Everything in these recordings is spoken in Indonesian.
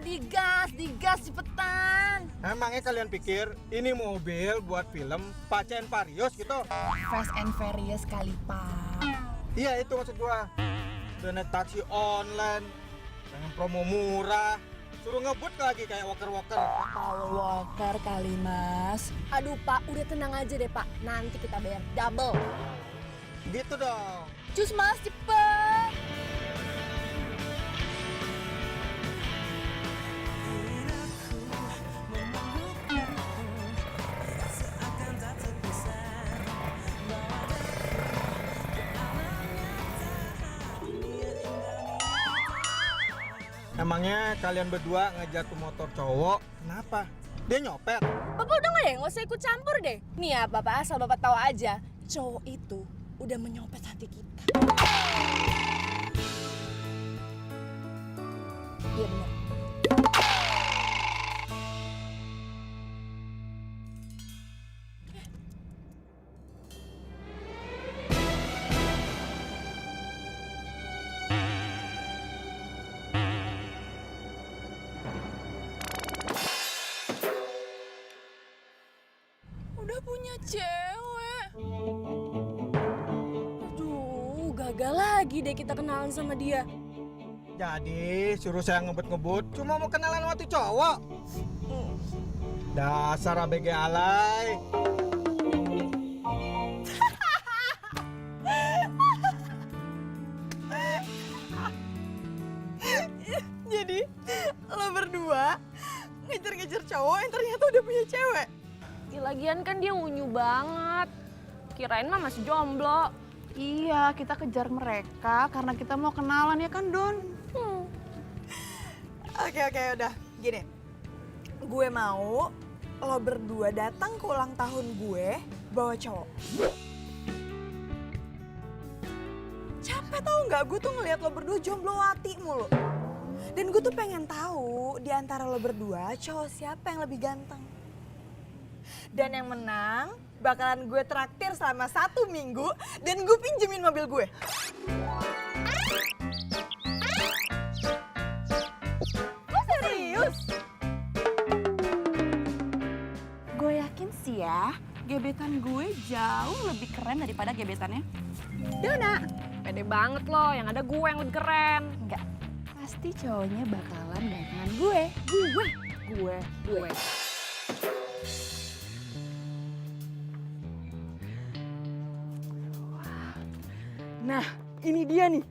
digas cepetan. Emangnya kalian pikir ini mobil buat film Pace and Furious gitu? Fast and Furious kali, Pak. Iya itu maksud gua. Udah naik taksi online, pengen promo murah, suruh ngebut lagi kayak walker-walker. Paul Walker kali, Mas. Aduh, Pak, udah tenang aja deh, Pak. Nanti kita bayar double. Gitu dong. Cus, Mas, cepet. Emangnya kalian berdua ngejar tuh motor cowok, kenapa? Dia nyopet. Bapak udah nggak usah ikut campur deh. Nih ya, Bapak asal Bapak tahu aja, cowok itu udah menyopet hati kita. Iya benar. Udah punya cewek. Aduh, gagal lagi deh kita kenalan sama dia. Jadi suruh saya ngebut-ngebut, cuma mau kenalan sama tuh cowok. Dasar ABG alay. Jadi lo berdua ngejar-ngejar cowok yang ternyata udah punya cewek. Ya, lagian kan dia unyu banget. Kirain mah masih jomblo. Iya, kita kejar mereka karena kita mau kenalan ya kan, Don? Oke, udah. Gini, gue mau lo berdua datang ke ulang tahun gue bawa cowok. Capek tau nggak? Gue tuh ngeliat lo berdua jomblowati mulu. Dan gue tuh pengen tahu di antara lo berdua cowok siapa yang lebih ganteng. Dan yang menang bakalan gue traktir selama 1 minggu dan gue pinjemin mobil gue. Lo serius? Gue yakin sih ya, gebetan gue jauh lebih keren daripada gebetannya Dona. Pede banget loh, yang ada gue yang lebih keren. Enggak, pasti cowoknya bakalan gantengan gue. Gue. Nah, ini dia nih,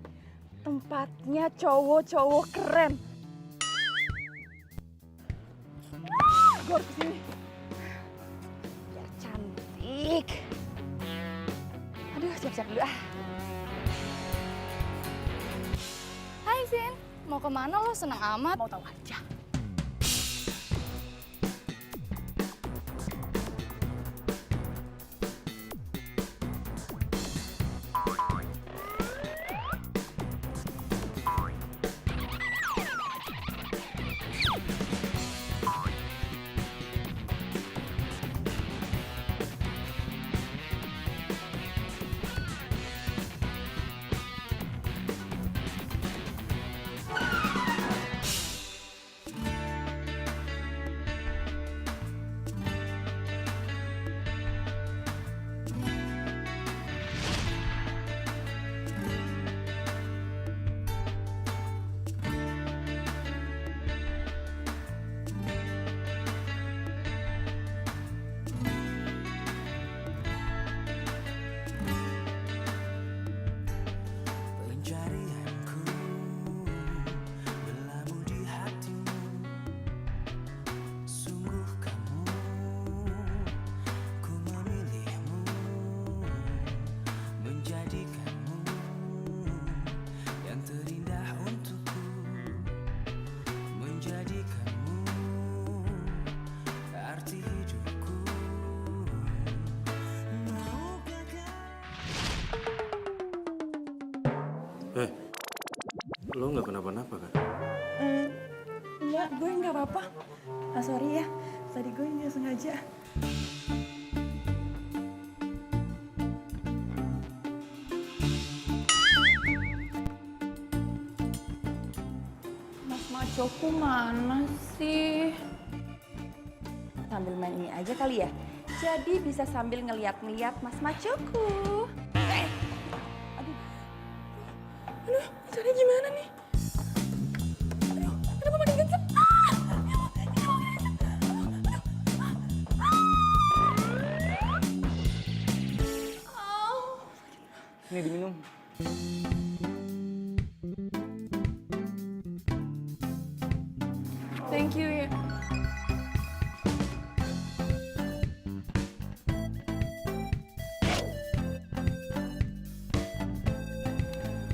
tempatnya cowok-cowok keren. Gue harus kesini. Biar cantik. Aduh, siap-siap dulu ah. Hai Sin, mau kemana lo? Senang amat. Mau tahu aja. Lo nggak kenapa-napa kan? Enggak, gue nggak apa-apa. Ah, sorry ya, tadi gue nggak sengaja. Mas mau Macoku mana sih? Sambil main ini aja kali ya. Jadi bisa sambil ngeliat-ngeliat Mas Macoku. Aduh, caranya gimana nih? Aduh, kenapa makin kenceng? Ini diminum. Thank you ya.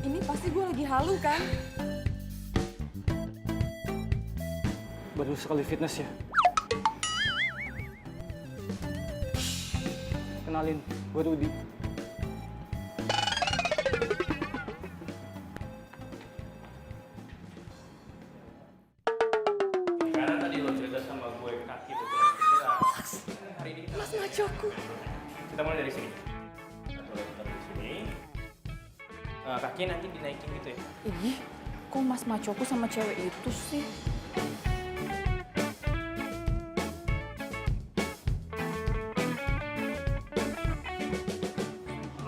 Ini pasti gue lagi halu kan? Baru sekali fitness ya. Kenalin, gue Rudi. Karena tadi lo cerita sama gue kaki itu bergerak. Hari ini kita Mas Macoku. kita mulai dari sini. Kita mulai dari sini. Kaki nanti dinaikin gitu ya. Ih, kok Mas Macoku sama cewek itu sih?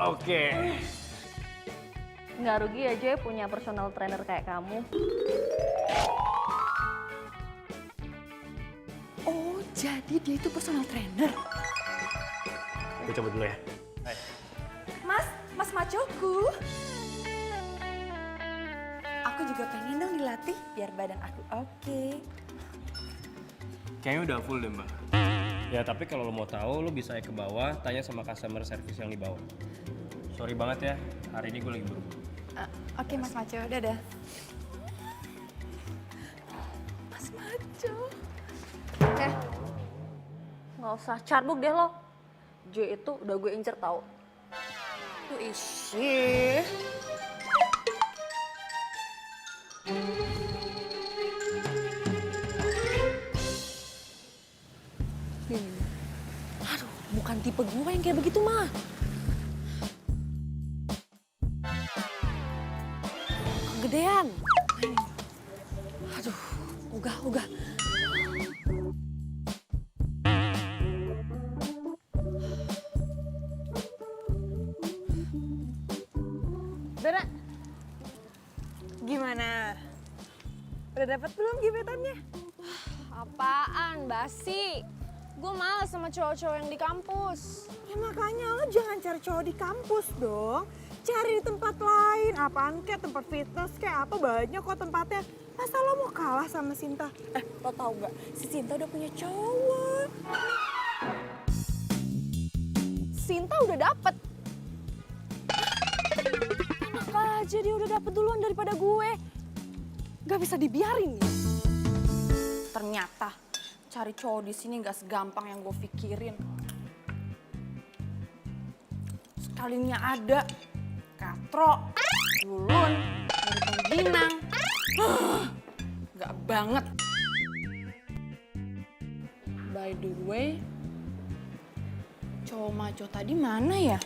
Oke. Nggak rugi aja punya personal trainer kayak kamu. Oh, jadi dia itu personal trainer. Gue coba dulu ya. Mas Macoku. Aku juga pengen dong dilatih biar badan aku oke. Kayaknya udah full deh, Mbak. Ya, tapi kalau lo mau tahu, lo bisa ke bawah, tanya sama customer service yang di bawah. Sorry banget ya, hari ini gue lagi buru-buru. Oke, Mas Maco, dadah. Mas Maco. Nggak usah carbuk deh lo. J itu udah gue incer tau. Tuh isi. Aduh, bukan tipe gue yang kayak begitu mah. Kegedean. Aduh, ogah. Dara, gimana? Udah dapat belum gebetannya? Apaan, basi? Gue males sama cowok-cowok yang di kampus. Ya makanya lo jangan cari cowok di kampus dong. Cari di tempat lain, apaan kayak tempat fitness kayak apa banyak kok tempatnya. Masa lo mau kalah sama Sinta? Lo tau gak? Si Sinta udah punya cowok. Sinta udah dapet. Enak aja dia udah dapet duluan daripada gue. Gak bisa dibiarin ya. Ternyata cari cowok di sini nggak segampang yang gue pikirin. Sekalinya ada katro, dulun, dari pengginang. Nggak banget. By the way, cowok maco tadi mana ya?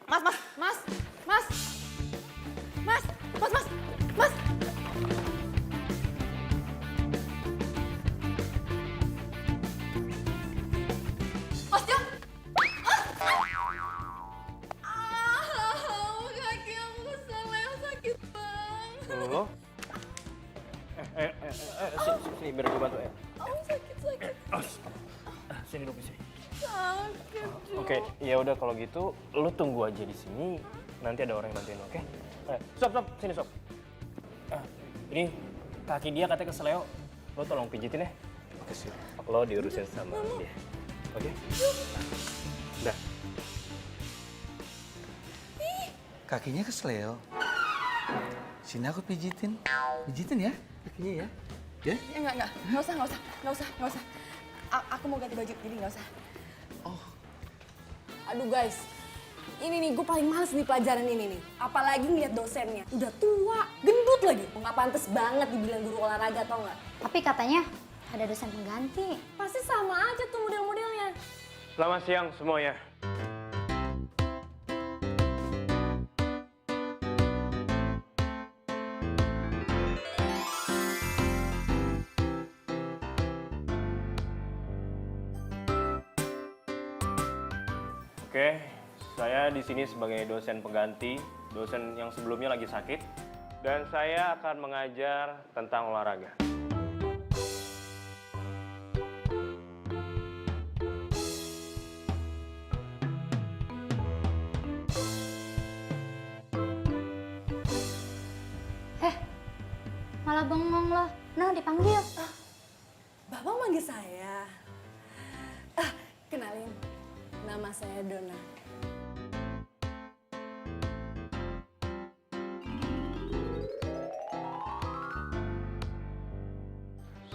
Mas. Mas Jo. Kaki aku keseleo sakit banget. Lo? Sini biar gue bantu ya. Sakit. Sini dulu sini. Sakit. Oke, ya udah kalau gitu, lo tunggu aja di sini. Nanti ada orang yang bantuin, oke? Stop, sini stop. Ini kaki dia katanya keseleo. Lo tolong pijitin ya. Oke sih. Lo diurusin sama dia. Oke? Udah. Kakinya kesleo. Sini aku pijitin. Pijitin ya kakinya ya. Ya? Ya nggak usah. Aku mau ganti baju, jadi nggak usah. Oh, Aduh guys, ini nih gue paling males nih pelajaran ini nih. Apalagi ngeliat dosennya, udah tua, gendut lagi. Nggak pantas banget dibilang guru olahraga tau nggak? Tapi katanya ada dosen pengganti. Pasti sama aja tuh model-modelnya. Selamat siang semuanya. Oke, saya di sini sebagai dosen pengganti, dosen yang sebelumnya lagi sakit, dan saya akan mengajar tentang olahraga. Malah bengong loh. Nah, dipanggil. Bapak manggil saya. Kenalin, nama saya Donna.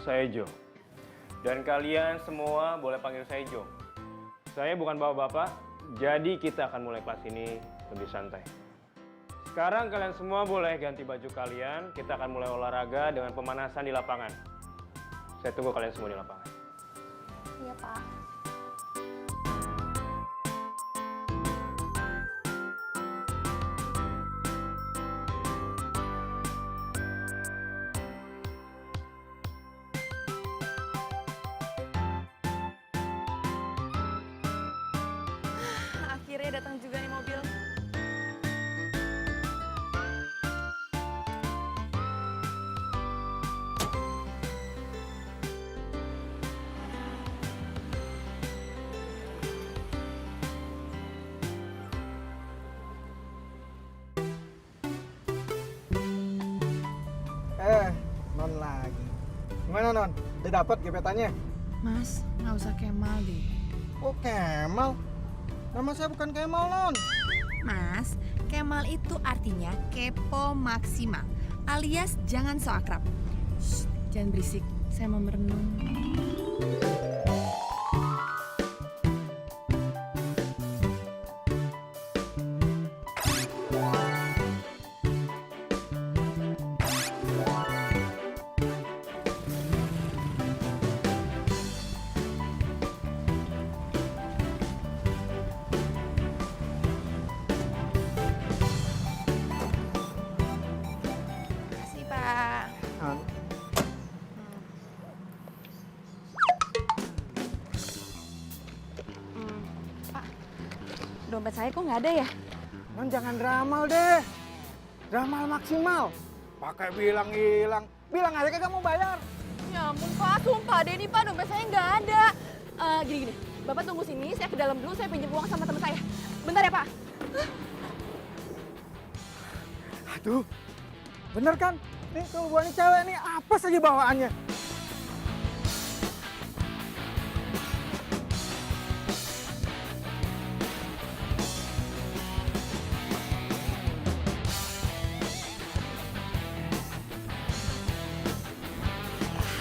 Saya Jo. Dan kalian semua boleh panggil saya Jo. Saya bukan bapak-bapak, jadi kita akan mulai kelas ini lebih santai. Sekarang kalian semua boleh ganti baju kalian, kita akan mulai olahraga dengan pemanasan di lapangan. Saya tunggu kalian semua di lapangan. Iya, Pak. Akhirnya datang juga nih mobil. Non lagi. Gimana Non? Udah dapat gebetannya? Mas, nggak usah Kemal deh. Oh Kemal? Nama saya bukan Kemal Non. Mas, Kemal itu artinya kepo maksimal, alias jangan so akrab. Shh, jangan berisik, saya mau merenung. Makasih, Pak. Non. Dompet saya kok nggak ada ya? Non jangan ramal deh. Ramal maksimal. Pakai bilang hilang. Bilang aja kagak mau bayar. Ya ampun Pak, sumpah deh nih Pak, dompet saya nggak ada. Gini-gini, Bapak tunggu sini, saya ke dalam dulu, saya pinjam uang sama teman saya. Bentar ya Pak. Aduh, bener kan? Nih kalau gua nih cewek nih apa saja bawaannya?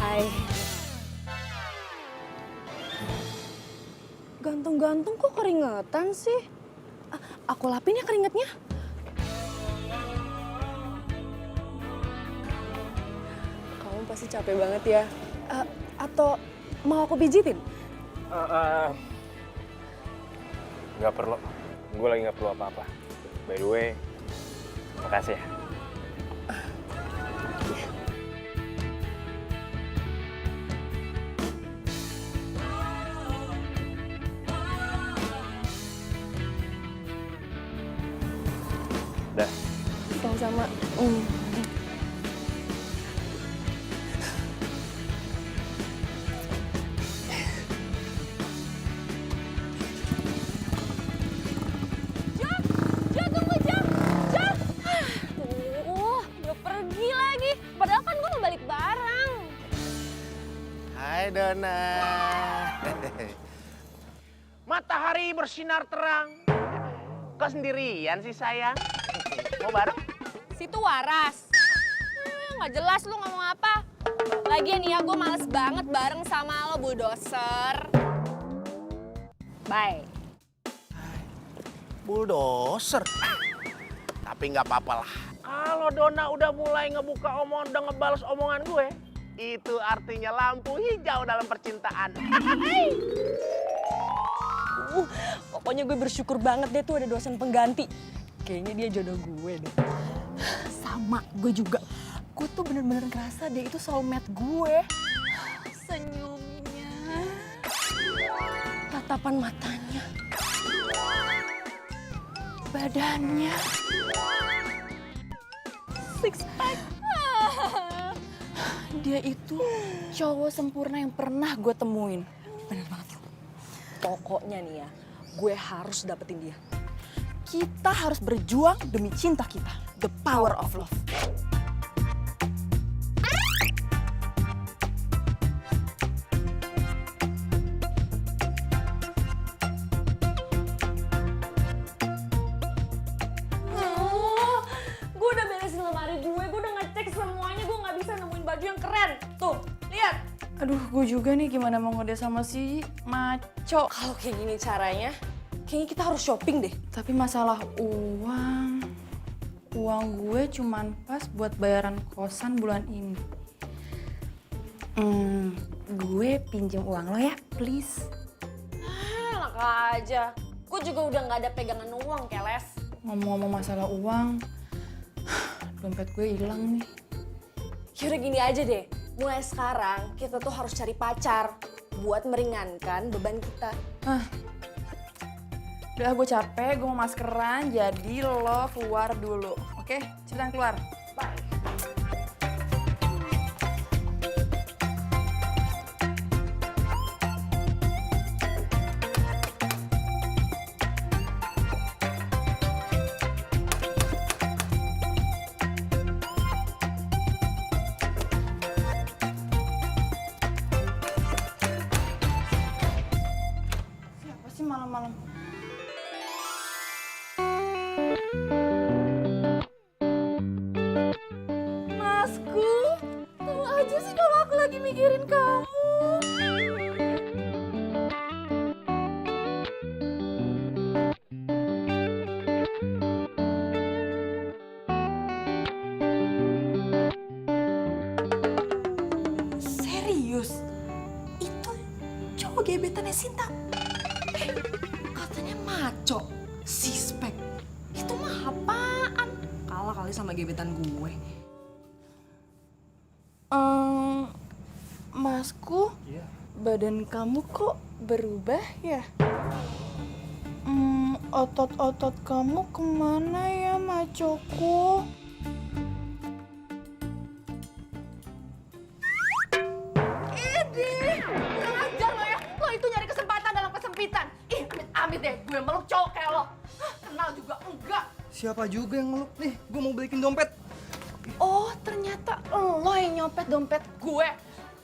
Hai. Gantung-gantung kok keringetan sih? Aku lapin ya keringetnya. Kamu pasti capek banget ya. Atau mau aku pijitin? Nggak perlu, gue lagi nggak perlu apa-apa. By the way, makasih ya. Dah. Sama-sama. Udah pergi lagi. Padahal kan gue mau balik barang. Hai Donna. Matahari bersinar terang. Kok sendirian sih sayang? Mau bareng? Situ waras. Nggak jelas lu ngomong apa. Lagian ya gue males banget bareng sama lo bulldozer. Bye. Bulldozer. Tapi nggak apa-apa lah. Kalau Donna udah mulai ngebuka omongan, udah ngebales omongan gue, itu artinya lampu hijau dalam percintaan. Pokoknya gue bersyukur banget deh tuh ada dosen pengganti. Kayaknya dia jodoh gue deh. Sama, gue juga. Gue tuh bener-bener ngerasa deh itu soulmate gue. Senyumnya, tatapan matanya. badannya. Six pack. Dia itu cowok sempurna yang pernah gue temuin. Bener banget lo. Pokoknya nih ya, gue harus dapetin dia. Kita harus berjuang demi cinta kita. The power of love. Gue udah beresin lemari gue udah ngecek semuanya, gue nggak bisa nemuin baju yang keren. Tuh, lihat. Aduh, gue juga nih gimana mau ngode sama si maco. Kalau kayak gini caranya, kayaknya kita harus shopping deh. Tapi masalah uang gue cuman pas buat bayaran kosan bulan ini. Gue pinjem uang lo ya, please. Enak aja. Gue juga udah nggak ada pegangan uang, Keles. Ngomong-ngomong masalah uang, dompet gue hilang nih. Yaudah gini aja deh, mulai sekarang kita tuh harus cari pacar buat meringankan beban kita. Udah gue capek, gue mau maskeran, jadi lo keluar dulu. Oke, cepetan keluar. Bye. Siapa sih malam-malam? Masku, tahu aja sih kalau aku lagi mikirin kamu. Serius? Itu cowok gebetannya Sinta. Katanya maco, sispek. Itu mah apaan? Kalah kali sama gebetan gue. Masku, badan kamu kok berubah ya? Otot-otot kamu kemana ya, macoku? Kurang ajar lo ya. Lo itu nyari kesempatan dalam kesempitan. Ih, amit-amit deh gue meluk cowok kayak lo. Hah, kenal juga enggak. Siapa juga yang ngeluk nih? Gue mau balikin dompet. Oh, ternyata lo yang nyopet dompet gue.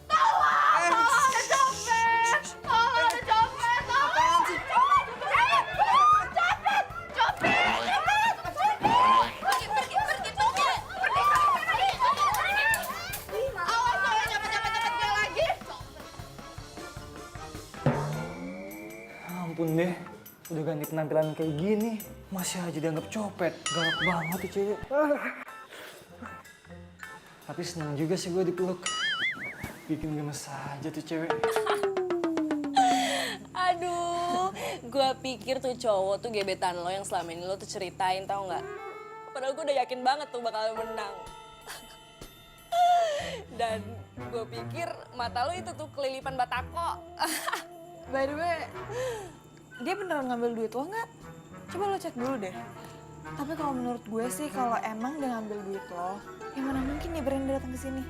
Tolong! Tolong ada dompet! Tolong ada dompet! Tolong! Copet! Copet! Pergi! Awas lo yang nyopet-nyopet gue lagi! Ampun deh, udah ganti penampilan kayak gini, masih aja dianggap copet. Galak banget tuh cewek. Tapi seneng juga sih gue dipeluk. Bikin gemes aja tuh cewek. Aduh, gue pikir tuh cowok tuh gebetan lo yang selama ini lo tuh ceritain, tau nggak? Padahal gue udah yakin banget tuh bakal menang. Dan gue pikir mata lo itu tuh kelilipan batako. By the way, dia beneran ngambil duit lo nggak? Coba lo cek dulu deh. Tapi kalau menurut gue sih, kalau emang dia ngambil duit lo, ya mana mungkin dia berani datang ke sini.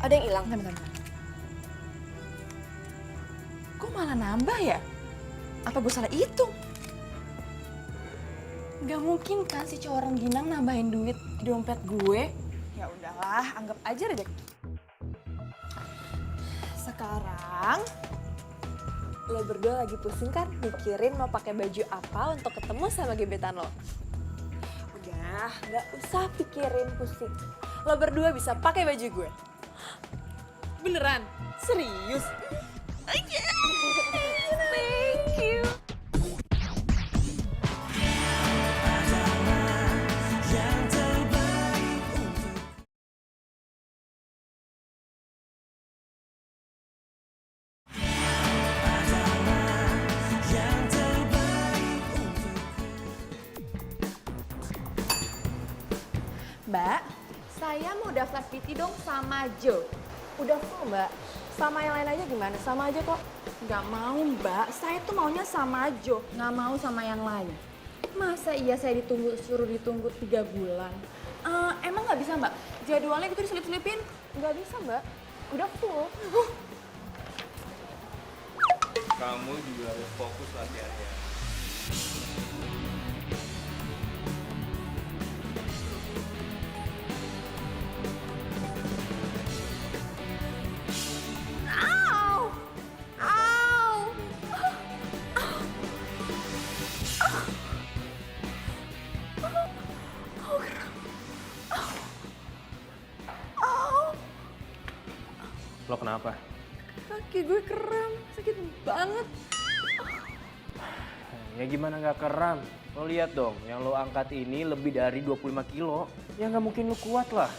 Ada yang hilang. Bentar. Kok malah nambah ya? Apa gue salah hitung? Gak mungkin kan si cowok orang Ginang nambahin duit di dompet gue. Ya udahlah, anggap aja rezeki. Sekarang lo berdua lagi pusing kan mikirin mau pakai baju apa untuk ketemu sama gebetan lo. Udah, nggak usah pikirin pusing. Lo berdua bisa pakai baju gue. Beneran? Serius? Thank you. Mbak, saya mau daftar PT dong sama Jo. Udah full mbak, sama yang lain aja gimana? Sama aja kok. Nggak mau mbak, saya tuh maunya sama Jo, nggak mau sama yang lain. Masa iya saya suruh ditunggu 3 bulan? Emang nggak bisa mbak? Jadwalnya gitu diselip-selipin? Nggak bisa mbak, udah full. Kamu juga harus fokus latihannya. Lo kenapa? Kaki gue kram, sakit banget. Ya gimana nggak kram? Lo lihat dong, yang lo angkat ini lebih dari 25 kilo. Ya nggak mungkin lo kuat lah.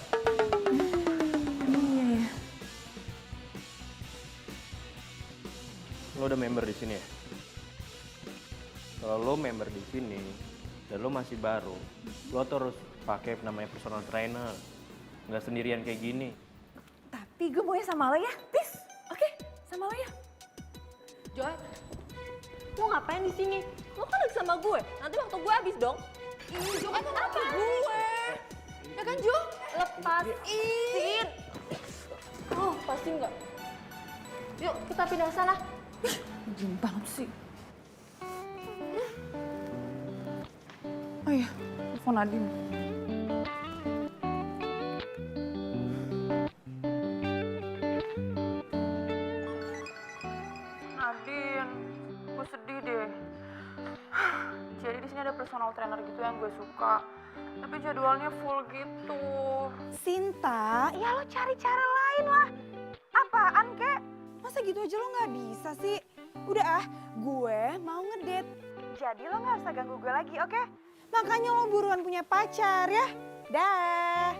Lo udah member di sini ya? Kalau lo member di sini dan lo masih baru, lo terus pakai namanya personal trainer. Nggak sendirian kayak gini. Tapi gue maunya sama lo ya, please. Oke, sama lo ya. Joy, lo ngapain di sini? Lo kan lagi sama gue, nanti waktu gue habis dong. Ih, Jo kan apa gue? Ya kan Jo? Lepasin. Oh, pasti enggak. Yuk, kita pindah sana. Gini banget sih. Oh iya, telepon Nadine. Nadine, gue sedih deh. Jadi di sini ada personal trainer gitu yang gue suka. Tapi jadwalnya full gitu. Sinta, ya lo cari cara lain lah. Apaan kek? Masa gitu aja lo nggak bisa sih? Udah gue mau ngedate. Jadi lo nggak usah ganggu gue lagi, oke? Makanya lo buruan punya pacar ya. Dah.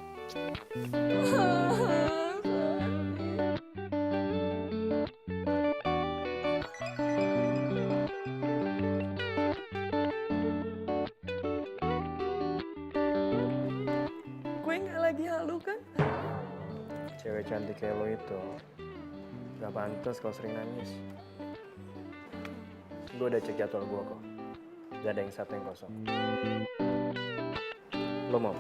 Gue nggak lagi halu kan? Cewek cantik kayak lo itu gak pantas kalau sering nangis. Gue udah cek jadwal gue kok. Gak ada yang satu yang kosong. Lo mau?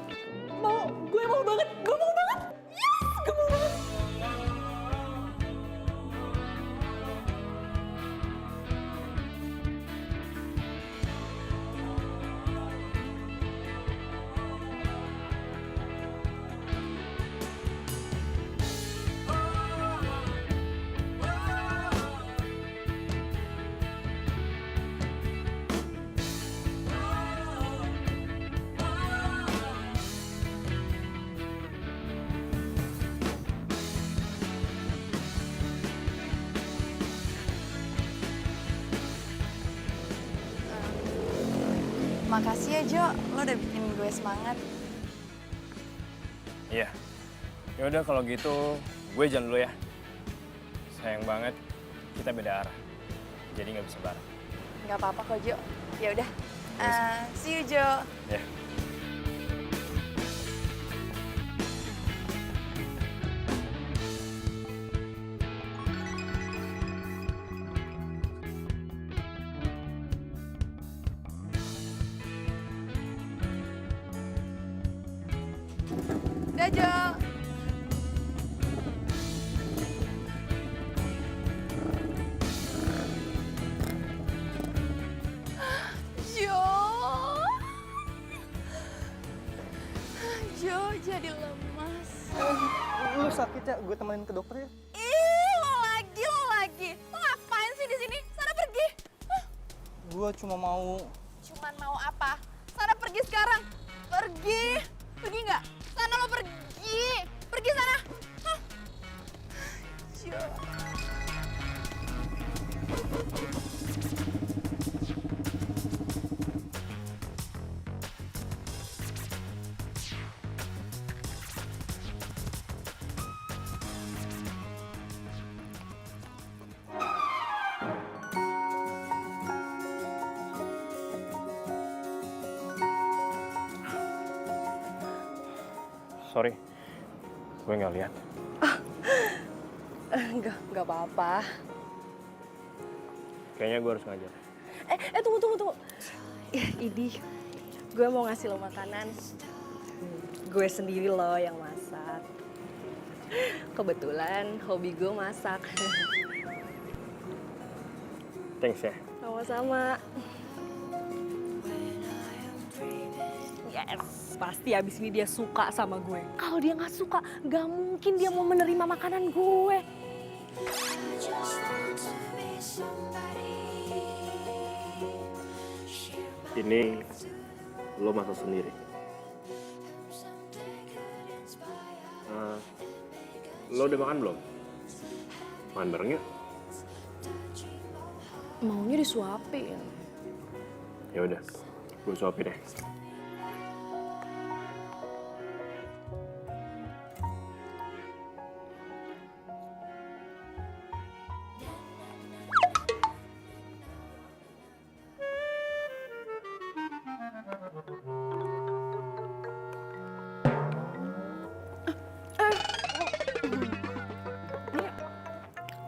Mau, gue mau banget, gue mau banget. Yes, gue mau banget. Makasih ya Jo, lo udah bikin gue semangat. Iya. Ya udah kalau gitu gue jalan dulu ya. Sayang banget kita beda arah. Jadi nggak bisa bareng. Nggak apa-apa kok Jo. Ya udah. See you Jo. Ya. Dah Jo. Jo. Jo jadi lemas. Lu sakit ya? Gue temenin ke dokter ya. Ih, lo lagi. Lo ngapain sih di sini? Sana pergi. Gue cuma mau... Cuman mau apa? Sana pergi sekarang. Pergi. Pergi nggak? Sana lo pergi. Pergi sana. Hah. Jo. Sorry, gue nggak lihat. Enggak apa-apa. Kayaknya gue harus ngajar. Tunggu. Ini, gue mau ngasih lo makanan. Gue sendiri loh yang masak. Kebetulan hobi gue masak. Thanks ya. Sama-sama. Yes, pasti abis ini dia suka sama gue. Kalau dia nggak suka, nggak mungkin dia mau menerima makanan gue. Ini lo masak sendiri. Lo udah makan belum? Makan bareng yuk. Maunya disuapin. Ya udah, gue suapin deh.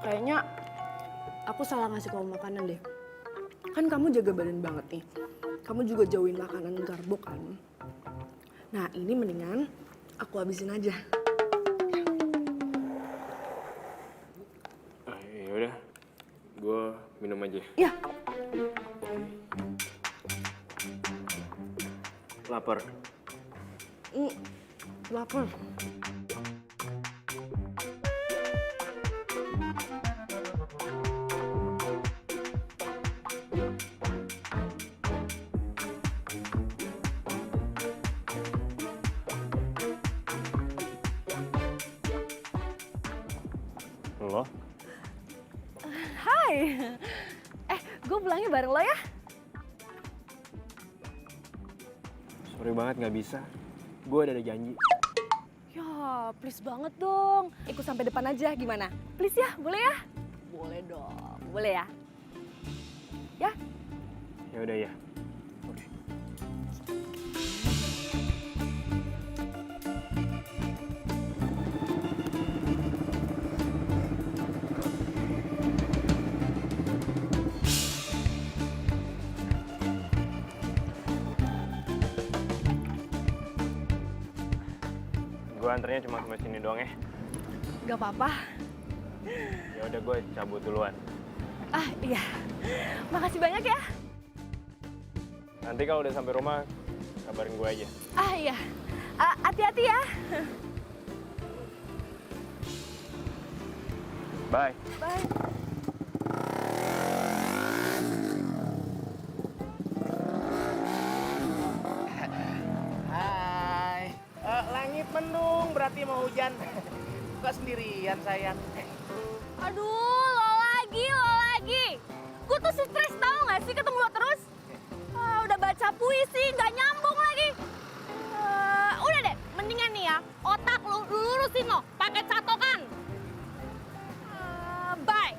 Kayaknya aku salah ngasih kamu makanan deh. Kan kamu jaga badan banget nih. Kamu juga jauhin makanan karbo kan. Nah ini mendingan aku habisin aja. Ya udah, gue minum aja. Ya. Lapar. Lapar. Lo? Hai. Gue pulangnya bareng lo ya. Sorry banget nggak bisa. Gue ada janji. Ya, please banget dong. Ikut sampai depan aja gimana? Please ya, boleh ya? Boleh dong. Boleh ya? Ya? Ya udah ya. Oke. Gue anternya cuma sampai sini doang ya. Gak apa-apa. Ya udah gue cabut duluan. Iya. Makasih banyak ya. Nanti kalau udah sampai rumah kabarin gue aja. Iya. Hati-hati ya. Bye. Bye. Hai. Langit mendung berarti mau hujan. Kok sendirian sayang? Aduh, lo lagi. Gue tuh stres tau gak sih ketemu lo terus? Udah baca puisi, nggak nyambung lagi. Udah deh, mendingan nih ya, otak lu lurusin lo, pakai catokan. Bye.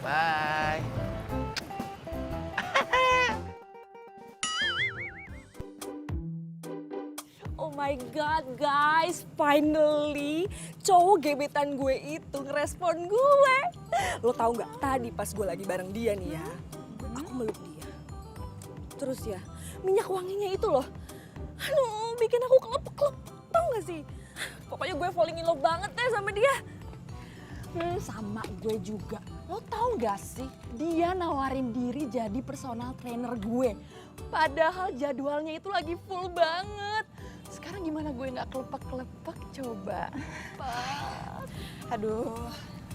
Bye. Oh my god guys, finally cowok gebetan gue itu ngerespon gue. Lo tau gak, tadi pas gue lagi bareng dia nih ya, aku meluk dia. Terus ya, minyak wanginya itu loh, aduh bikin aku kelepek-kelepek, tau gak sih? Pokoknya gue falling in love banget deh sama dia. Sama gue juga. Lo tau gak sih, dia nawarin diri jadi personal trainer gue. Padahal jadwalnya itu lagi full banget. Sekarang gimana gue gak kelepek-kelepek coba? Aduh,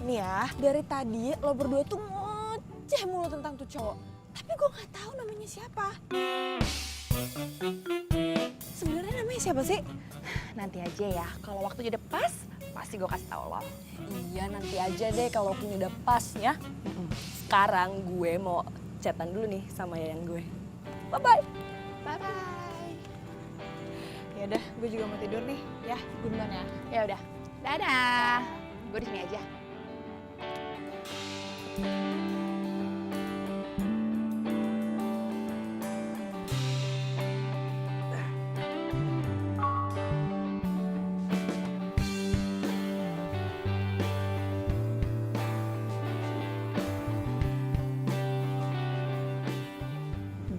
nih ya, dari tadi lo berdua tuh ngoceh mulu tentang tuh cowok. Tapi gue nggak tahu namanya siapa. Sebenarnya namanya siapa sih? Nanti aja ya, kalau waktunya udah pas, pasti gue kasih tau lo. Iya, nanti aja deh kalau waktunya udah pas ya. Sekarang gue mau chatan dulu nih sama Yayan gue. Bye-bye. Bye-bye. Ya udah, gue juga mau tidur nih. Ya, gue duluan ya. Ya udah, dadah. Gue di sini aja.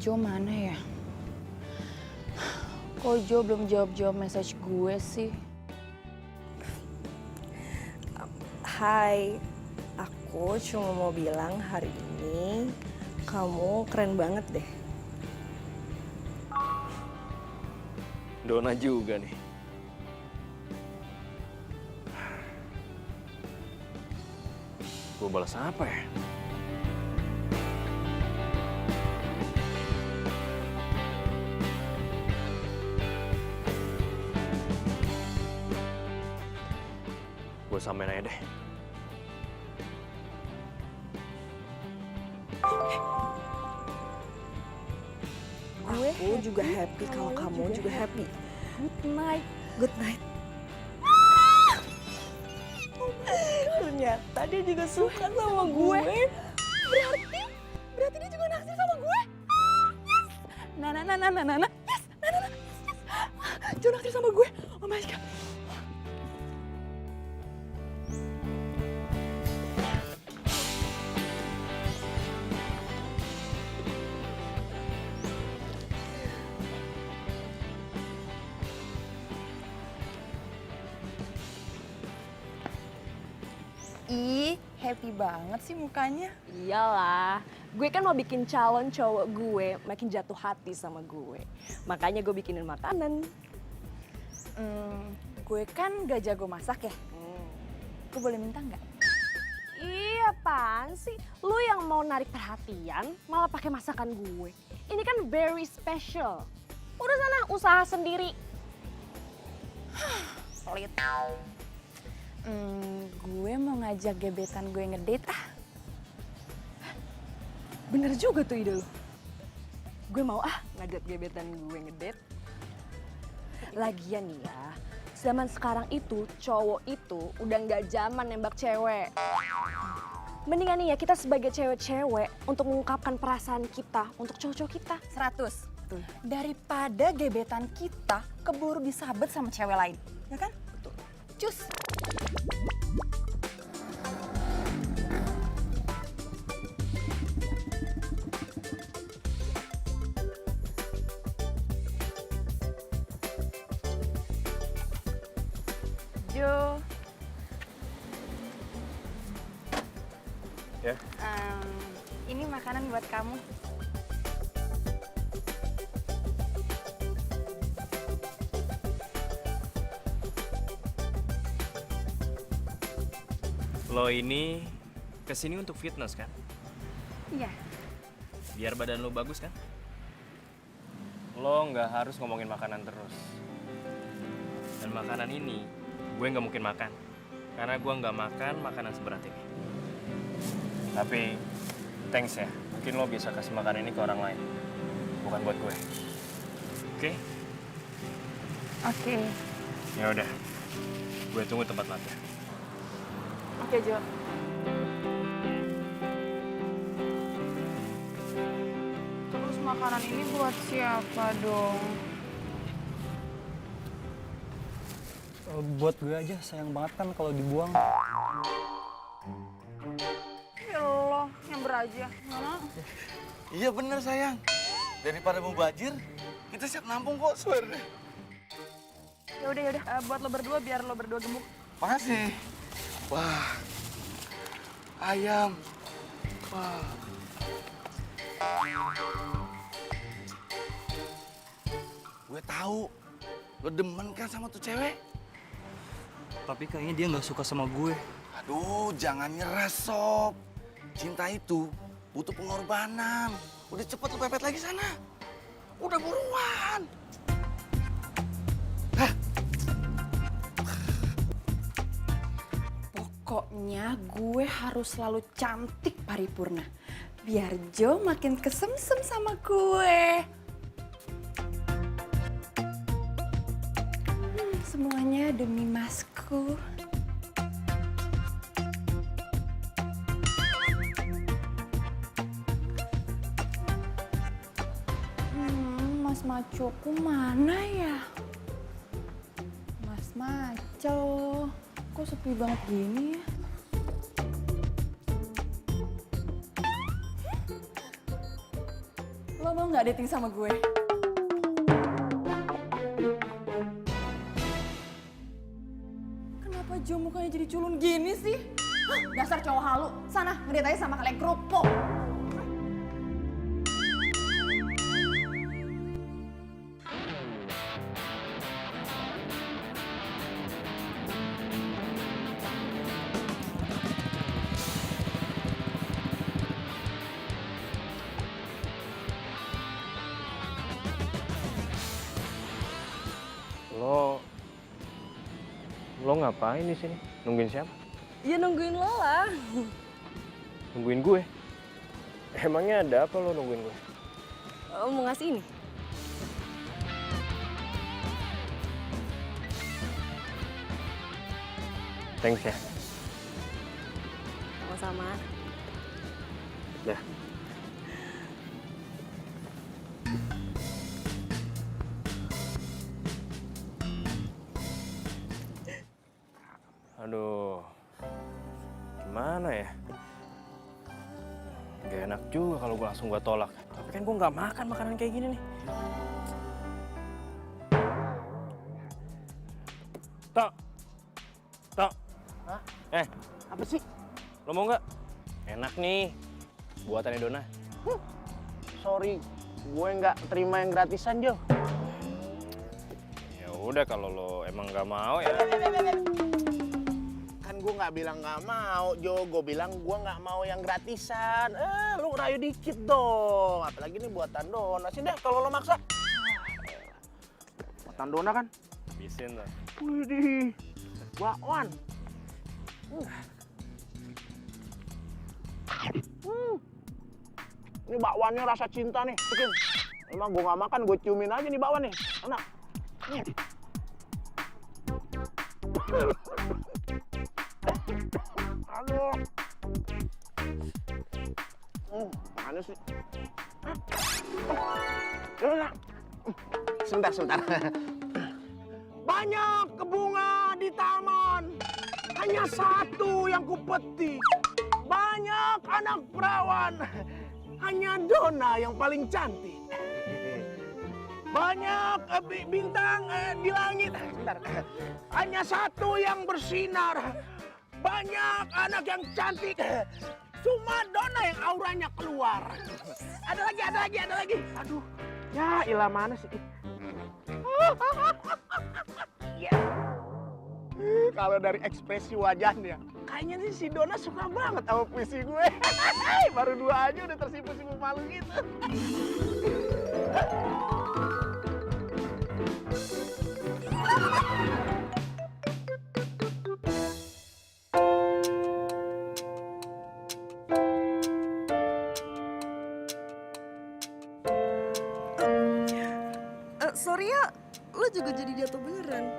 Jo mana ya? Kok Jo belum jawab-jawab message gue sih? Hai, aku cuma mau bilang hari ini kamu keren banget deh. Dona juga nih. Gue balas apa ya? Gue samain aja deh. Aku juga happy kalau kamu juga happy. Good night. Good night. Ternyata dia juga suka sama gue. Berarti dia juga naksir sama gue. Yes. Nah. Yes. Nah. Jo naksir sama gue. Oh my God. Ih, happy banget sih mukanya. Iyalah, gue kan mau bikin calon cowok gue makin jatuh hati sama gue. Makanya gue bikinin makanan. Gue kan gak jago masak ya. Gue boleh minta nggak? Iya, apaan sih? Lu yang mau narik perhatian malah pakai masakan gue. Ini kan very special. Udah sana usaha sendiri. Pelit. Gue mau ngajak gebetan gue ngedate ah. Bener juga tuh ide lu. Gue mau ngajak gebetan gue ngedate. Lagian nih ya, zaman sekarang itu cowok itu udah nggak zaman nembak cewek. Mendingan nih ya kita sebagai cewek-cewek untuk mengungkapkan perasaan kita untuk cowok-cowok kita. 100. Daripada gebetan kita keburu disabet sama cewek lain. Ya kan? Betul. Cus. Jo. Ya. Ini makanan buat kamu. Lo ini kesini untuk fitness kan? Iya. Biar badan lo bagus kan? Lo nggak harus ngomongin makanan terus. Dan makanan ini gue nggak mungkin makan. Karena gue nggak makan makanan seberat ini. Tapi thanks ya, mungkin lo bisa kasih makanan ini ke orang lain. Bukan buat gue. Oke? Oke. Ya udah. Gue tunggu tempat latihan. Oke, Jo. Terus makanan ini buat siapa dong? Buat gue aja, sayang banget kan kalau dibuang. Ya Allah, nyamber aja. Mana? Iya bener sayang. Daripada mubazir, kita siap nampung kok, swear deh. Ya udah. Buat lo berdua biar lo berdua gemuk. Makasih. Wah, ayam. Wah. Gue tahu, lo demen kan sama tuh cewek? Tapi kayaknya dia nggak suka sama gue. Aduh, jangan nyerah, Sob. Cinta itu butuh pengorbanan. Udah cepet lo pepet lagi sana. Udah buruan. Pokoknya gue harus selalu cantik paripurna. Biar Jo makin kesemsem sama gue. Semuanya demi Masku. Mas Macoku mana ya? Mas Maco, kok sepi banget gini ya? Lama lo nggak dating sama gue? Kenapa Jo mukanya jadi culun gini sih? Hah, dasar cowok halu. Sana, ngedate aja sama kalian kerupuk. Lo ngapain di sini? Nungguin siapa? Ya nungguin lo lah. Nungguin gue? Emangnya ada apa lo nungguin gue? Mau ngasih ini? Thanks ya. Sama-sama. Dah. Aduh, gimana ya? Gak enak juga kalau gue langsung tolak. Tapi kan gue nggak makan makanan kayak gini nih. Tok, Tok. Hah? Apa sih? Lo mau nggak? Enak nih, buatannya Dona. Sorry, gue nggak terima yang gratisan, Jo. Ya udah kalau lo emang nggak mau ya. Kan gue nggak bilang nggak mau, Jo. Gue bilang gue nggak mau yang gratisan. Lu ngerayu dikit dong. Apalagi ini buatan Dona. Sini deh, kalau lo maksa. Buatan Dona kan? Habisin tuh. Widih, bakwan. Ini bakwannya rasa cinta nih. Bikin. Emang gue nggak makan, gue ciumin aja nih bakwan nih. Enak. Aduh. Mana sih? Yaudah. Sebentar. Banyak bunga di taman, hanya satu yang kupetik. Banyak anak perawan, hanya Dona yang paling cantik. Banyak bintang di langit, sebentar. Hanya satu yang bersinar. Banyak anak yang cantik, cuma Dona yang auranya keluar. Ada lagi. Aduh, ya ilah mana sih? Ya. Kalau dari ekspresi wajahnya, kayaknya nih si Dona suka banget sama puisi gue. Baru 2 aja udah tersipu-sipu malu gitu. Sorry ya, lo juga jadi jatuh beneran.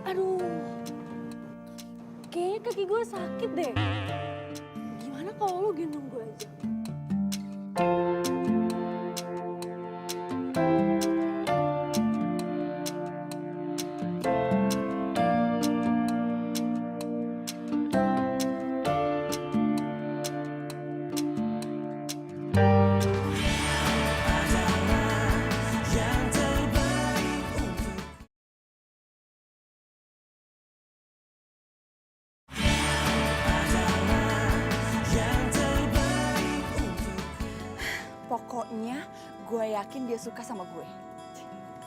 Aduh, kayaknya kaki gue sakit deh. Gimana kalau lo gendong gue aja? Pokoknya gue yakin dia suka sama gue.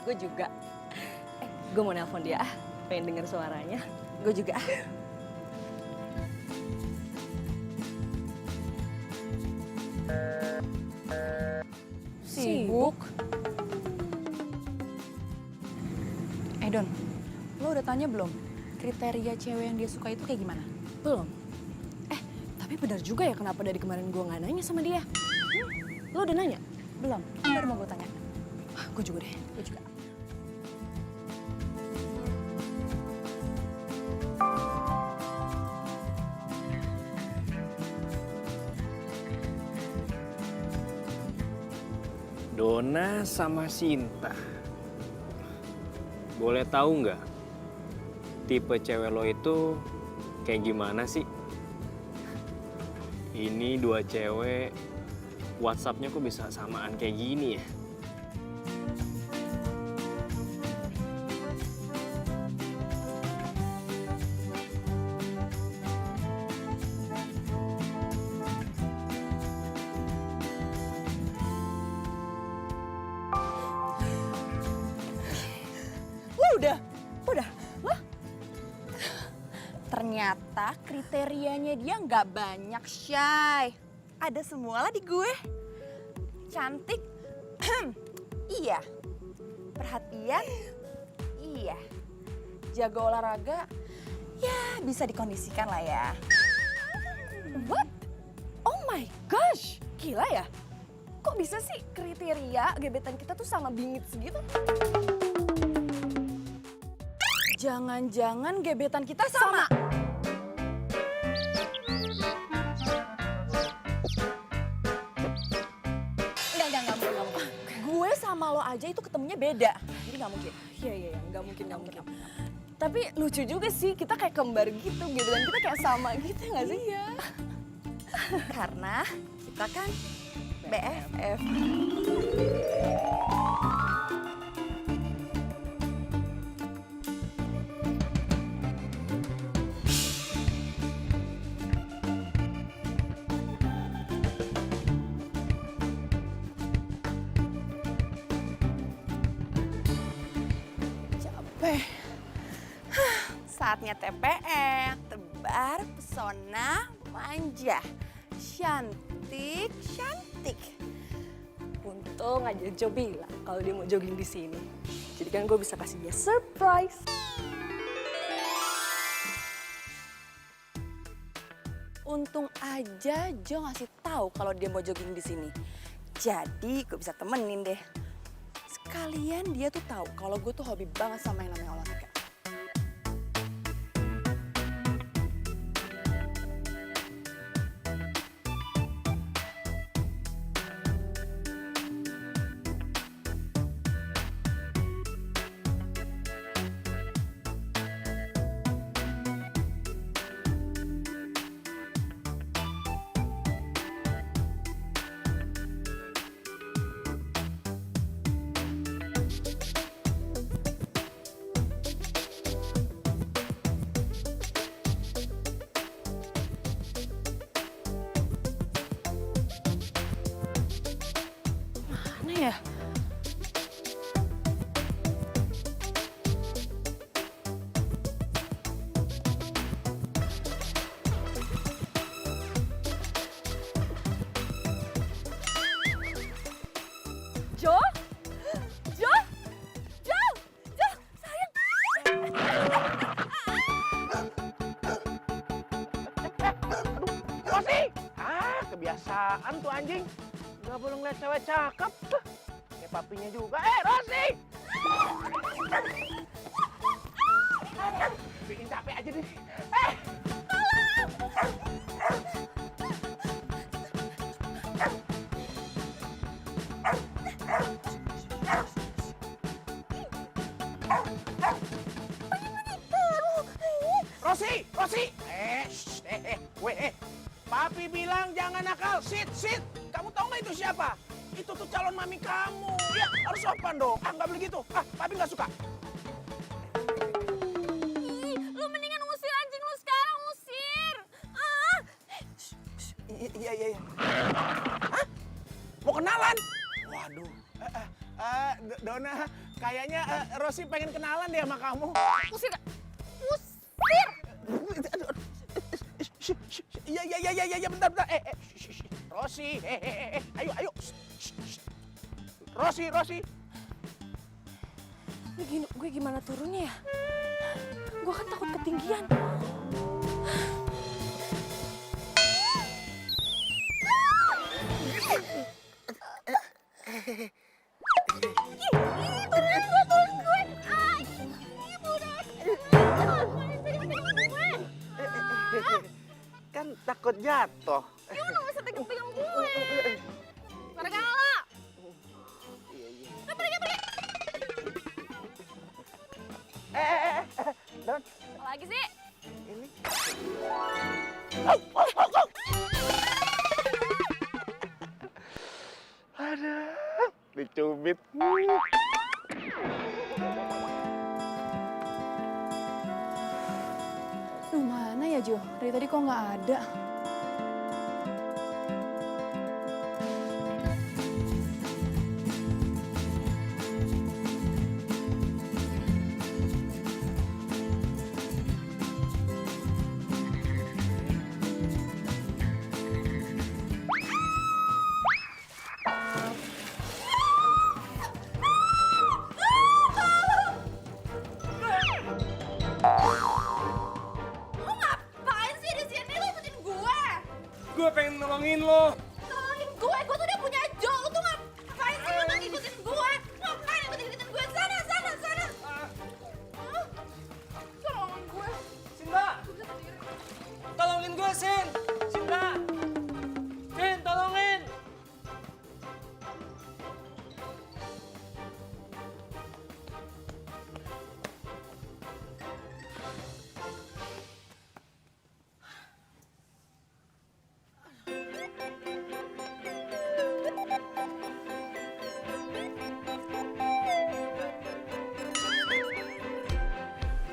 Gue juga. Gue mau nelpon dia ah. Pengen denger suaranya. Gue juga. Sibuk. Don, lo udah tanya belum? Kriteria cewek yang dia suka itu kayak gimana? Belum. Tapi benar juga ya kenapa dari kemarin gue nggak nanya sama dia. Lo udah nanya? Belum, baru mau gue tanya. Gue juga deh. Gue juga. Dona sama Sinta. Boleh tahu nggak tipe cewek lo itu kayak gimana sih? Ini dua cewek, WhatsApp-nya kok bisa samaan kayak gini ya? Udah, lo? Ternyata kriterianya dia nggak banyak, Shay. Ada semua lah di gue. Cantik, iya. Perhatian, iya. Jago olahraga, ya bisa dikondisikan lah ya. What? Oh my gosh, gila ya? Kok bisa sih kriteria gebetan kita tuh sama bingit segitu? Jangan-jangan gebetan kita sama. Enggak mungkin. Gue sama lo aja itu ketemunya beda. Jadi nggak mungkin. Iya, nggak mungkin. Tapi lucu juga sih, kita kayak kembar gitu, gebetan kita kayak sama gitu nggak sih? Iya. Karena kita kan BFF. Saatnya TPM, tebar pesona manja. Cantik. Untung aja Jo bilang kalau dia mau jogging di sini. Jadi kan gue bisa kasih dia surprise. Untung aja Jo ngasih tahu kalau dia mau jogging di sini. Jadi gue bisa temenin deh. Sekalian dia tuh tahu kalau gue tuh hobi banget sama yang namanya olahraga. Mana ya? Jo, sayang. Rosi! Kebiasaan tuh anjing. Gak boleh ngeliat cewek cakep. Kayak papinya juga. Rosi! Bikin capek aja deh. Rosi! Papi bilang jangan nakal. Sit. Kamu tahu nggak itu siapa? Itu tuh calon mami kamu. Ya, harus sopan dong. Nggak boleh gitu. Papi nggak suka. Lu mendingan usir anjing lu sekarang, usir. Iya. Hah? Mau kenalan? Waduh. Dona, kayaknya Rosi pengen kenalan deh sama kamu. Usir. Iya, bentar. Rosi, ayo. Rosi. Gue gimana turunnya ya? Gue kan takut ketinggian. Kan takut jatuh. Ya udah gak usah pegang-pegang gue. Serigala. Pergi. Don, sih? Aduh, dicubit. Duh, mana ya Jo? Dari tadi kok nggak ada? Lu ngapain sih di sini? Lu ikutin gue. Gue pengen nolongin lo. Tolongin gue tuh udah punya Jo. Lu tuh ngapain sih lu nggak ngikutin gue? Ngapain ikutin gue? Sana. Hah? Tolongin gue. Sinta! Tolongin gue, Sin! Sinta! Sin, tolongin!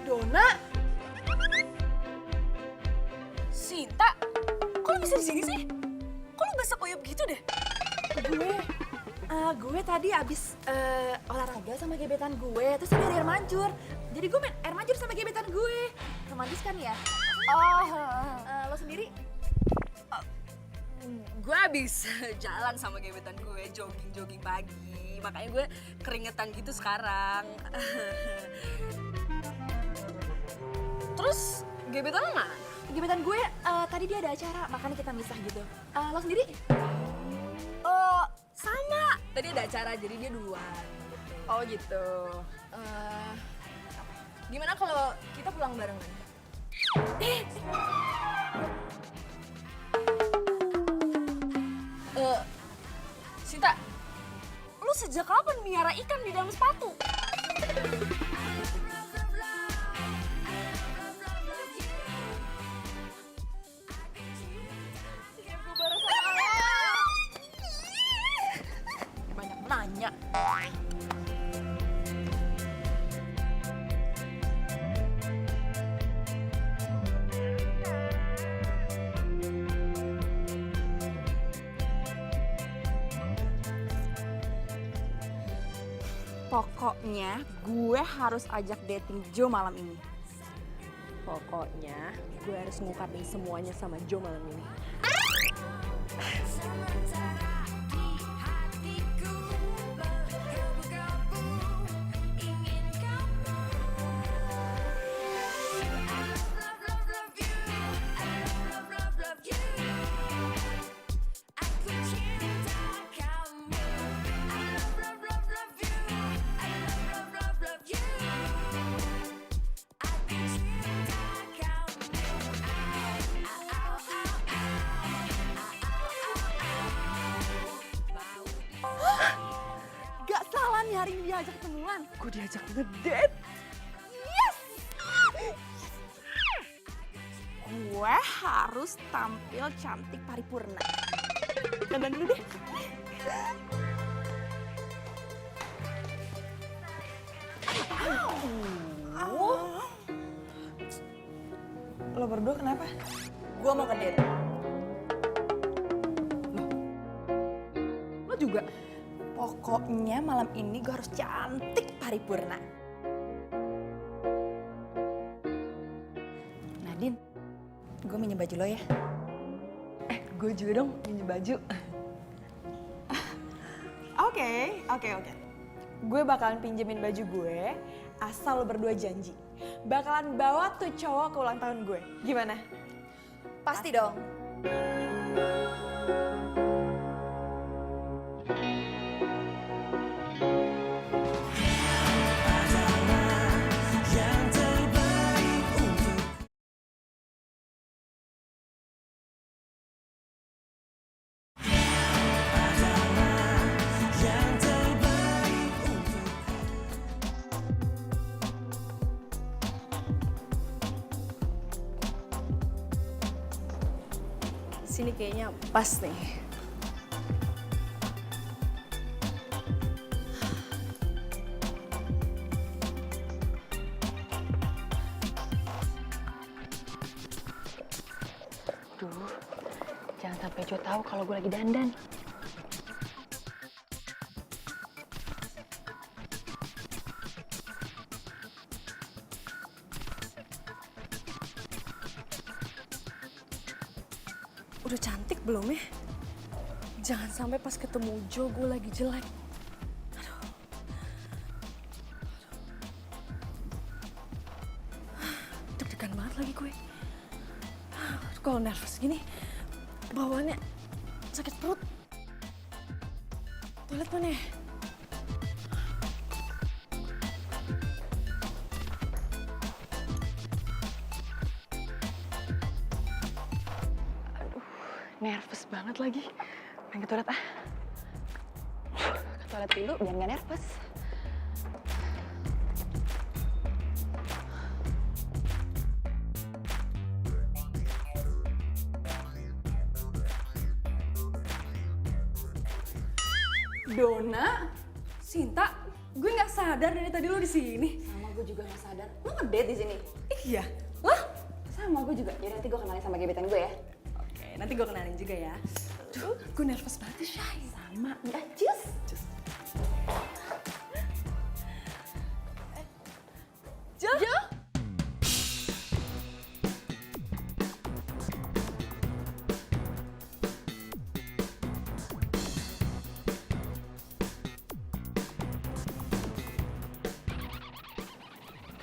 Dona? Sinta? Kok lu bisa di sini sih? Kok lu basah kuyup gitu deh? Gue tadi abis olahraga sama gebetan gue, terus ada air mancur. Jadi gue main air mancur sama gebetan gue. Romantis kan ya? Lo sendiri? Gue abis jalan sama gebetan gue, jogging pagi. Makanya gue keringetan gitu sekarang. Terus gebetan lo mana? Gebetan gue tadi dia ada acara, makanya kita misah gitu. Lo sendiri? Oh, sama. Tadi ada acara, jadi dia duluan. Oh gitu. Gimana kalau kita pulang barengan? Sinta, lu sejak kapan miara ikan di dalam sepatu? Banyak nanya. Pokoknya gue harus ajak dating Jo malam ini. Pokoknya gue harus ngungkapin semuanya sama Jo malam ini. Gak salah nih hari ini diajak ketemuan. Gue diajak ngedate. Gue harus tampil cantik paripurna. Dandan dulu deh. Lo berdua kenapa? Gue mau ngedate. Lo juga? Pokoknya malam ini gue harus cantik paripurna. Nadine, gue minjem baju lo ya. Gue juga dong minjem baju. Oke. Gue bakalan pinjemin baju gue, asal lo berdua janji. Bakalan bawa tuh cowok ke ulang tahun gue. Gimana? Pasti dong. Sini kayaknya pas nih. Duh, jangan sampai Jo tahu kalau gue lagi dandan. Udah cantik belum ya? Jangan sampai pas ketemu Jo gue lagi jelek. Aduh. Deg-degan banget lagi gue. Kalau nervous gini, bawaannya sakit perut. Toilet mana ya? Nervous banget lagi. Pengen ke toilet ah. Ke toilet dulu biar nggak nervous. Dona, Sinta, gue nggak sadar dari tadi lo di sini. Sama gue juga nggak sadar. Lo ngedate di sini? Iya, lah. Sama gue juga. Jadi nanti gue kenalin sama gebetan gue ya. Oke, nanti gue kenalin juga ya. Aduh, gue nervous banget nih, Shay. Sama. Ya, cus. Jo? Jo?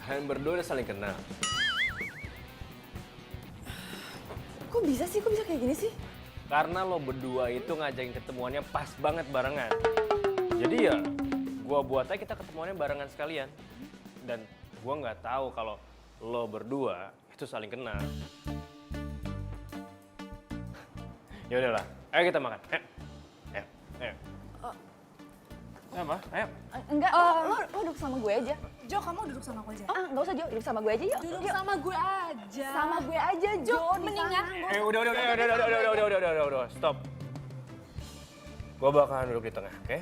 Kalian berdua udah saling kenal. Kok bisa sih? Kok bisa kayak gini sih? Karena lo berdua itu ngajakin ketemuannya pas banget barengan. Jadi ya, gua buat aja kita ketemuannya barengan sekalian. Dan gua nggak tahu kalau lo berdua itu saling kenal. Ya udahlah, ayo kita makan. Ayo, ayo, ayo. Apa? Ayo. Enggak, lo duduk sama gue aja. Jo, kamu duduk sama aku aja. Ah, nggak usah Jo, duduk sama gue aja yuk. Duduk Yuk. sama gue aja. Sama gue aja Jo, mendingan. Udah, stop. Gua bakalan duduk di tengah, oke?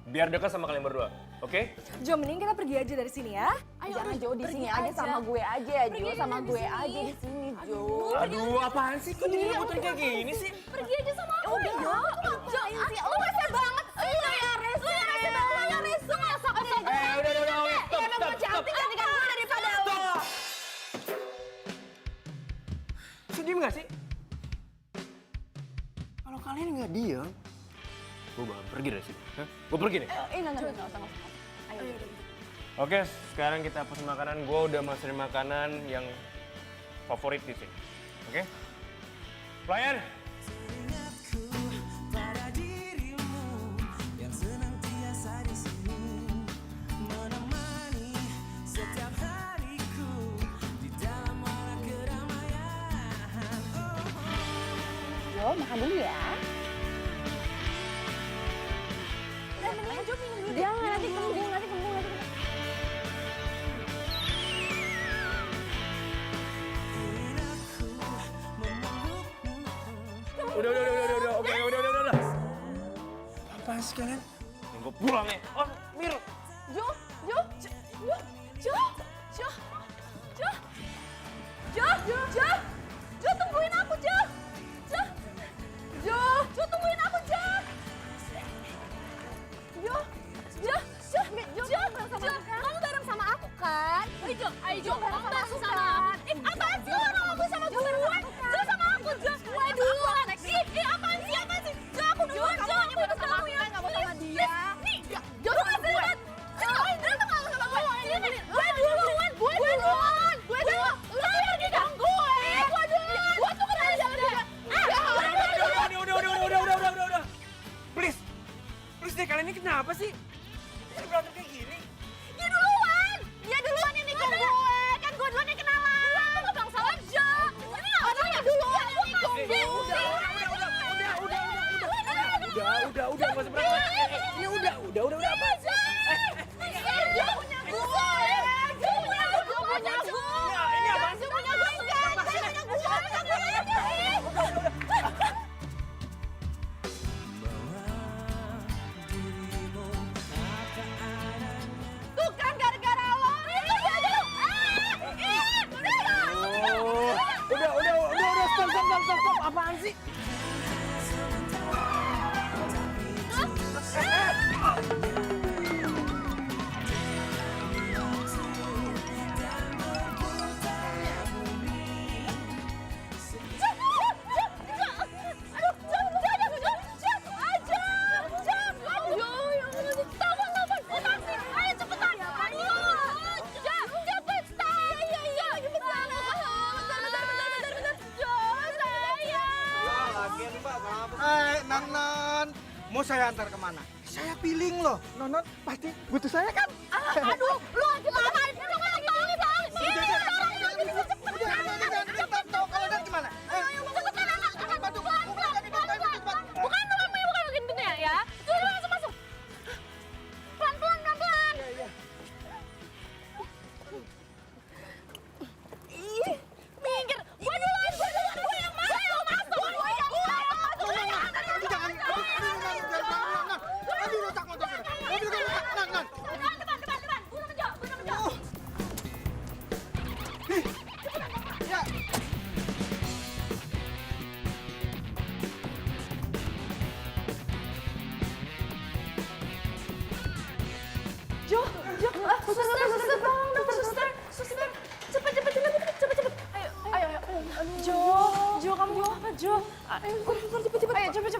Biar dekat sama kalian berdua, oke? Jo, mending kita pergi aja dari sini ya. Jangan Jo di sini aja sama gue aja, Jo sama gue aja di sini Jo. Aduh, apaan sih? Kok jadi rebutan kayak gini sih? Pergi aja sama aku. Udah Jo, Jo, lu rese banget. Lu ya rese. Lu ya rese banget. Lu ya rese. Sok-sok. Udah, Stop. Cantik cantikan gue daripada lu. Bisa diem gak sih? Kalau kalian nggak diem, gue bakal pergi dari sini. Gue pergi nih. Enggak usah. Ayo. Oke, sekarang kita pesen makanan. Gue udah masukin makanan yang favorit di sini. Oke? Pelayan! Jo, makan dulu ya. Mendingan Jo minum dulu deh. Jangan, nanti kembung. Udah. Oke, udah. Apaan sih kalian? Yang gue pulang ya. Oh, Mir. Jo, tungguin aku, Jo, tungguin aku, Jo. Kamu bareng sama aku kan? Ayo Jo, kamu bareng sama aku. Apaan sih lo sama sama gue? Jo sama aku, Jo. Waduh, apaan sih? Jo, aku duluan, Jo. Kamu bareng sama aku ya. Nggak mau sama dia. Nih, Jo sama gue. Berantem nggak sama gue? Gue duluan. Lo pergi dong gue. Gue tuh kenal jalan dia. Udah. Please deh, kalian ini kenapa sih? Bisa berantem kayak gini? Dia duluan yang nikung gue. Kan gue duluan yang kenalan. Kamu bang salah Jo. Ini orangnya duluan yang nikung gue. Udah, nggak usah berantem. Ini udah, apa? Jo punya gue. Ini apaan sih? Jo punya gue. Mau saya antar kemana? Saya feeling loh. Nonon pasti butuh saya kan? Aduh, lu lagi ngapain? Lu lagi tolongin dong. Kalau dan gimana? Bukan pintunya ya. Sudah langsung masuk. Pelan-pelan. Ih, minggir. Gue duluan. Gue yang masuk. Gue yang masuk. Jangan. Aduh, rusak motornya. Mobil gue rusak. Non. Depan. Gue sama Jo. Ya. Suster, cepet. Ayo. Jo, kamu mau apa, Jo? Ayo, cepet. Ayo, cepet.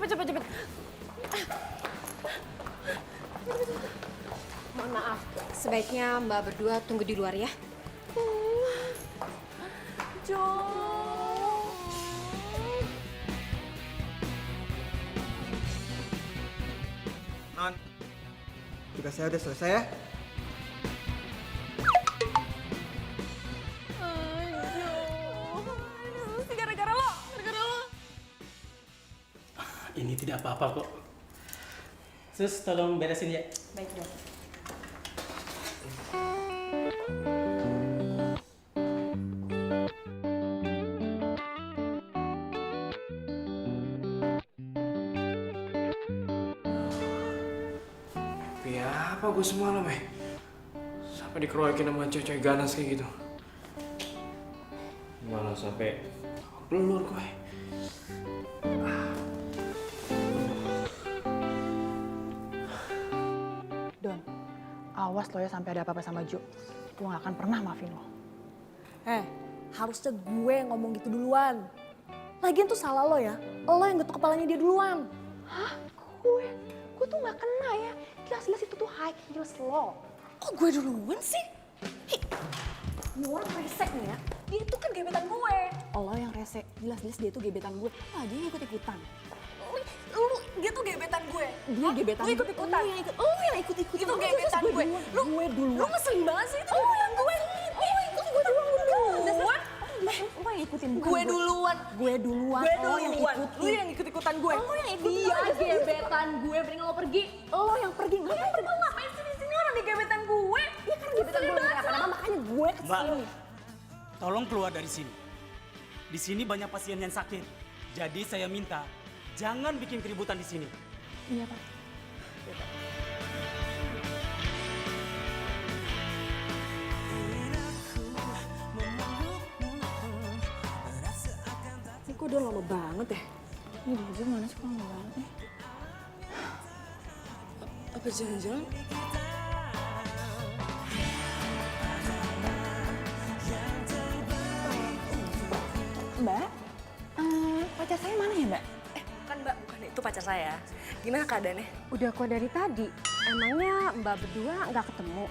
Mohon maaf, sebaiknya Mbak berdua tunggu di luar ya. Jo. Non, tugas saya udah selesai ya. Gara-gara lo. Ini tidak apa-apa kok. Sus, tolong beresin ya. Baik, Jo. Apa gue semalam sampai dikeroyokin sama cewek ganas kayak gitu. Malah sampai pelur gue. Don, awas lo ya sampai ada apa-apa sama Jo. Gue gak akan pernah maafin lo. Harusnya gue yang ngomong gitu duluan. Lagian tuh salah lo ya. Lo yang getuk kepalanya dia duluan. Hah? Gue tuh gak kena ya. Jelas-jelas itu tuh high heels lo. Kok gue duluan sih? Ini orang resek nih ya. Dia tuh kan gebetan gue. Lo yang rese, jelas-jelas dia tuh gebetan gue. Lagi ikut-ikutan. Dia tuh gebetan gue. Dia gebetan Lu ikut-ikutan. Lu yang ikut-ikutan. Itu gebetan gue. Gue duluan. Lu ngeselin banget sih itu gebetan gue. Ikut gue duluan. Lo yang ikutin bukan Gue duluan. Gue duluan. Lu yang ikut-ikutan gue. Lo yang ikut. Dia gebetan gue, mending lo pergi. Lo yang pergi. Ngapain sih di sini orang di gebetan gue? Ya kan gebetan gue kenapa-napa, makanya gue kesini. Tolong keluar dari sini. Di sini banyak pasien yang sakit. Jadi saya minta jangan bikin keributan di sini. Iya, Pak. Ini kok udah lama banget ya? Ini baju mana sih kalau nggak banget nih? Apa jangan-jangan? Mbak, pacar saya mana ya, Mbak? Kan Mbak, bukan itu pacar saya. Gimana keadaannya? Udah kok dari tadi. Emangnya Mbak berdua nggak ketemu?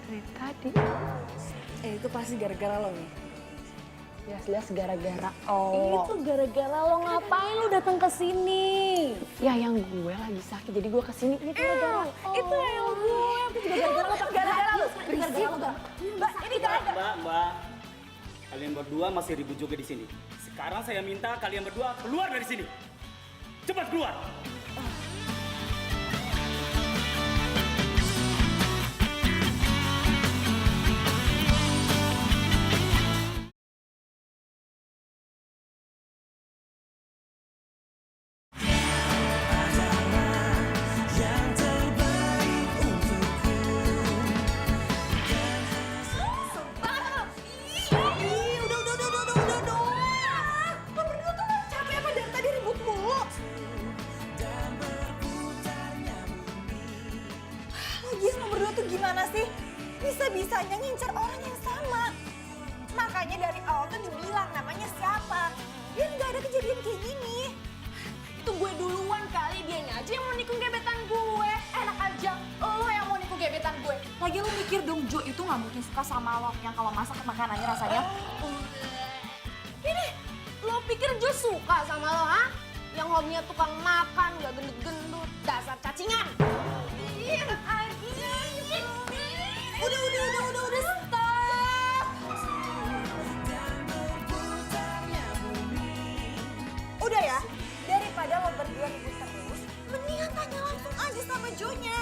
Dari tadi. Itu pasti gara-gara lo nih. Jelas-jelas gara-gara Itu gara-gara lo ngapain lo datang ke sini? Ya yang gue lagi sakit, jadi gue kesini. Ini gara-gara Itu yang gue. Itu juga gara-gara lo. Gara-gara lo. berisik. Mbak, ini gak ada. Mbak. Kalian berdua masih ribut juga di sini. Sekarang saya minta kalian berdua keluar dari sini. Cepat keluar. Lagian lo berdua tuh gimana sih? Bisa-bisanya ngincer orang yang sama. Makanya dari awal tuh dibilang namanya siapa. Biar nggak ada kejadian kayak gini. Itu gue duluan kali, dianya aja yang mau nikung gebetan gue. Enak aja, lo yang mau nikung gebetan gue. Lagi lo mikir dong, Jo itu gak mungkin suka sama lo yang kalau masak makanannya rasanya. Ini, lo pikir Jo suka sama lo, ha? hobinya tukang makan, gak gendut-gendut. Dasar cacingan. Iya, udah, stop. Udah ya, daripada lo berdua ribut terus, mendingan tanya langsung aja sama Jo-nya.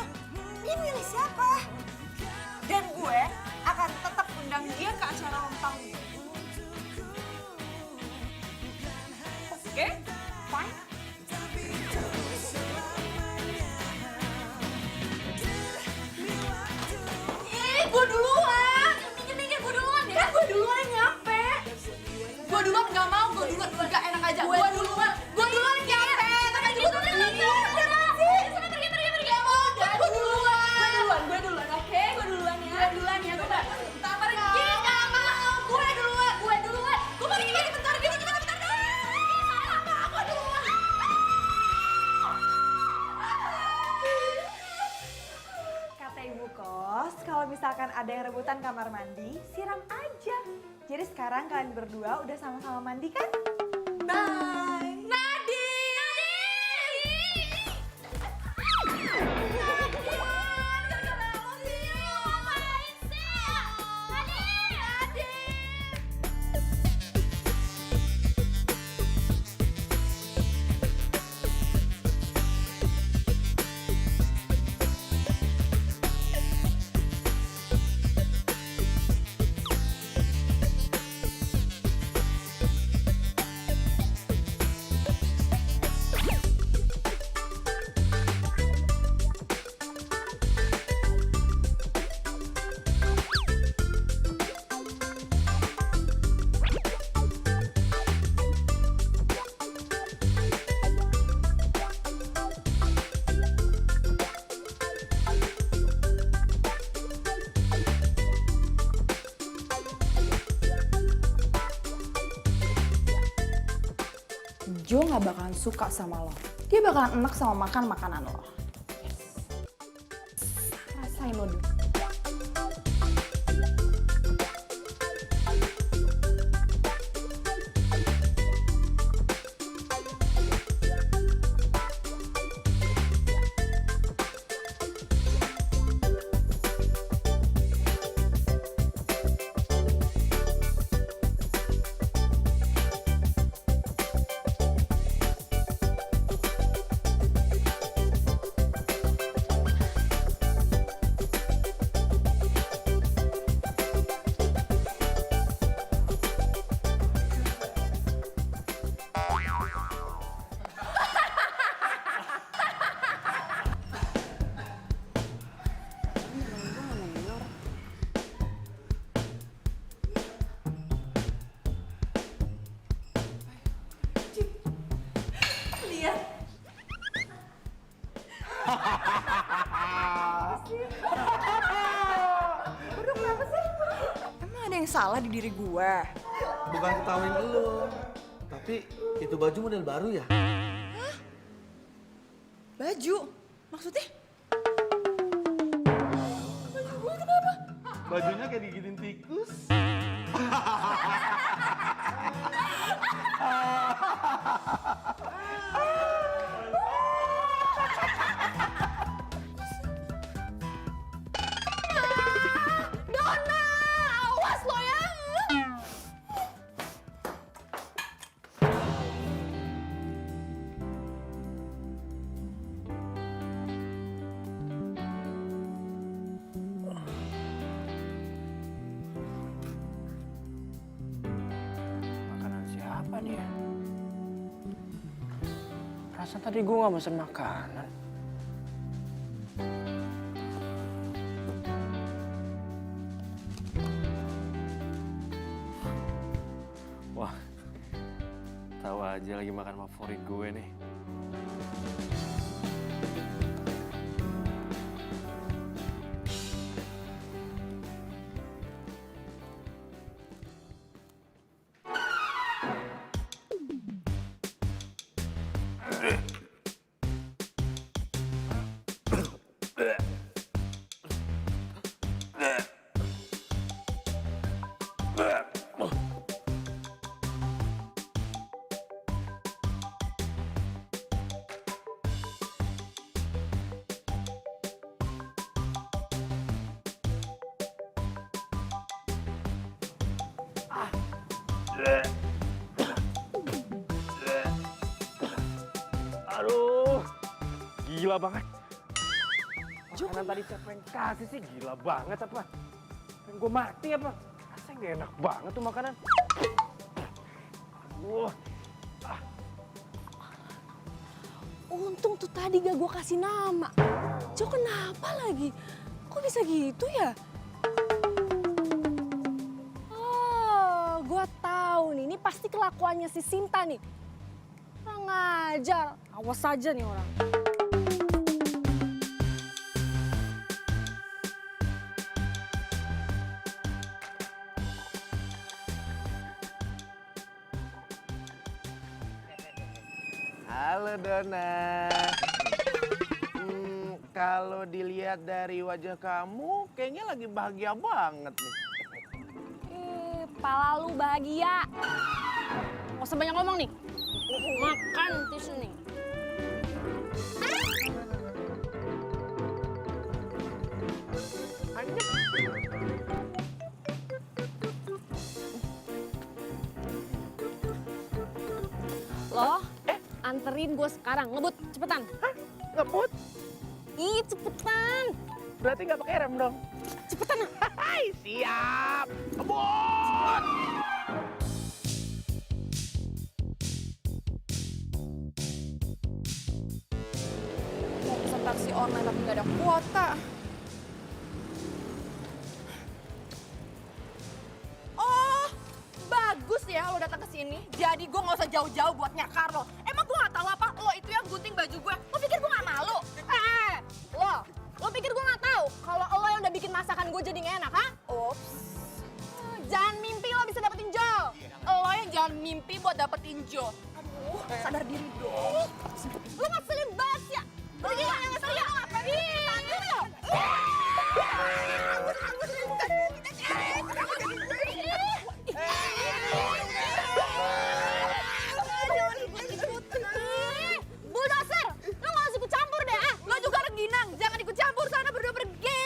Dia milih siapa? Dan gue akan tetap undang dia ke acara ulang tahun gue. Oke? Fine? Gue duluan. Minggir gue duluan deh. Kan gue duluan yang nyampe. Gue duluan nggak mau, gue duluan. Gak enak aja. Gue duluan yang nyampe. Tapi gue duluan. Sana pergi. Gue duluan. Oke, gue duluan ya. Gue tak pergi. Gak mau. Gue duluan. Gue mau pergi bentar. Gue duluan. Kata ibu kos, kalau misalkan ada yang rebutan kamar mandi, siram aja. Jadi sekarang kalian berdua udah sama-sama mandi kan? Bye! Jo gak bakalan suka sama lo. Dia bakalan enak sama makan makanan lo. Rasain lo dulu. Berdua kenapa sih? Emang ada yang salah di diri gue? Bukan ketawain lo, tapi itu baju model baru ya? Baju? Maksudnya? Bajunya kayak digigit tikus. Donna, awas lo ya. Makanan siapa nih ya? Perasaan tadi gue gak pesen makanan. Wah, tahu aja lagi makan favorit gue nih. Aduh, gila banget. Makanan tadi siapa yang kasih sih? Gila banget apa? Pengen gue mati apa? Rasanya gak enak banget tuh makanan. Untung tuh tadi gak gue kasih nama. Jo, kenapa lagi? Kok bisa gitu ya? Oh, gue tahu nih. Ini pasti kelakuannya si Sinta nih. Kurang ajar. Awas aja nih orang. Halo Dona. Kalau dilihat dari wajah kamu, kayaknya lagi bahagia banget nih. Pala lu bahagia. Gak usah banyak ngomong nih. Makan tisu nih. Lo anterin gue sekarang, ngebut, cepetan. Hah? Ngebut? Ih, cepetan. Berarti nggak pakai rem dong? Cepetan. Hai, siap. Ngebut! Mau pesan taksi online tapi nggak ada kuota. Oh, bagus ya lo datang ke sini. Jadi gue nggak usah jauh-jauh buat nyakar lo. Emang gue nggak tahu apa? Lo itu yang gunting baju gue. Lo pikir gue nggak malu? Lo pikir gue nggak tahu kalau lo yang udah bikin masakan gue jadi nggak enak, ha? Ups. Jangan mimpi lo bisa dapetin Jo. Lo yang jangan mimpi buat dapetin Jo. Aduh, sadar diri dong. Lo ngeselin banget ya. Lo gila yang ngeselin lo ngapain? Bulldozer, lo nggak usah ikut campur deh, ah. Lo juga rengginang, jangan ikut campur sana, berdua pergi.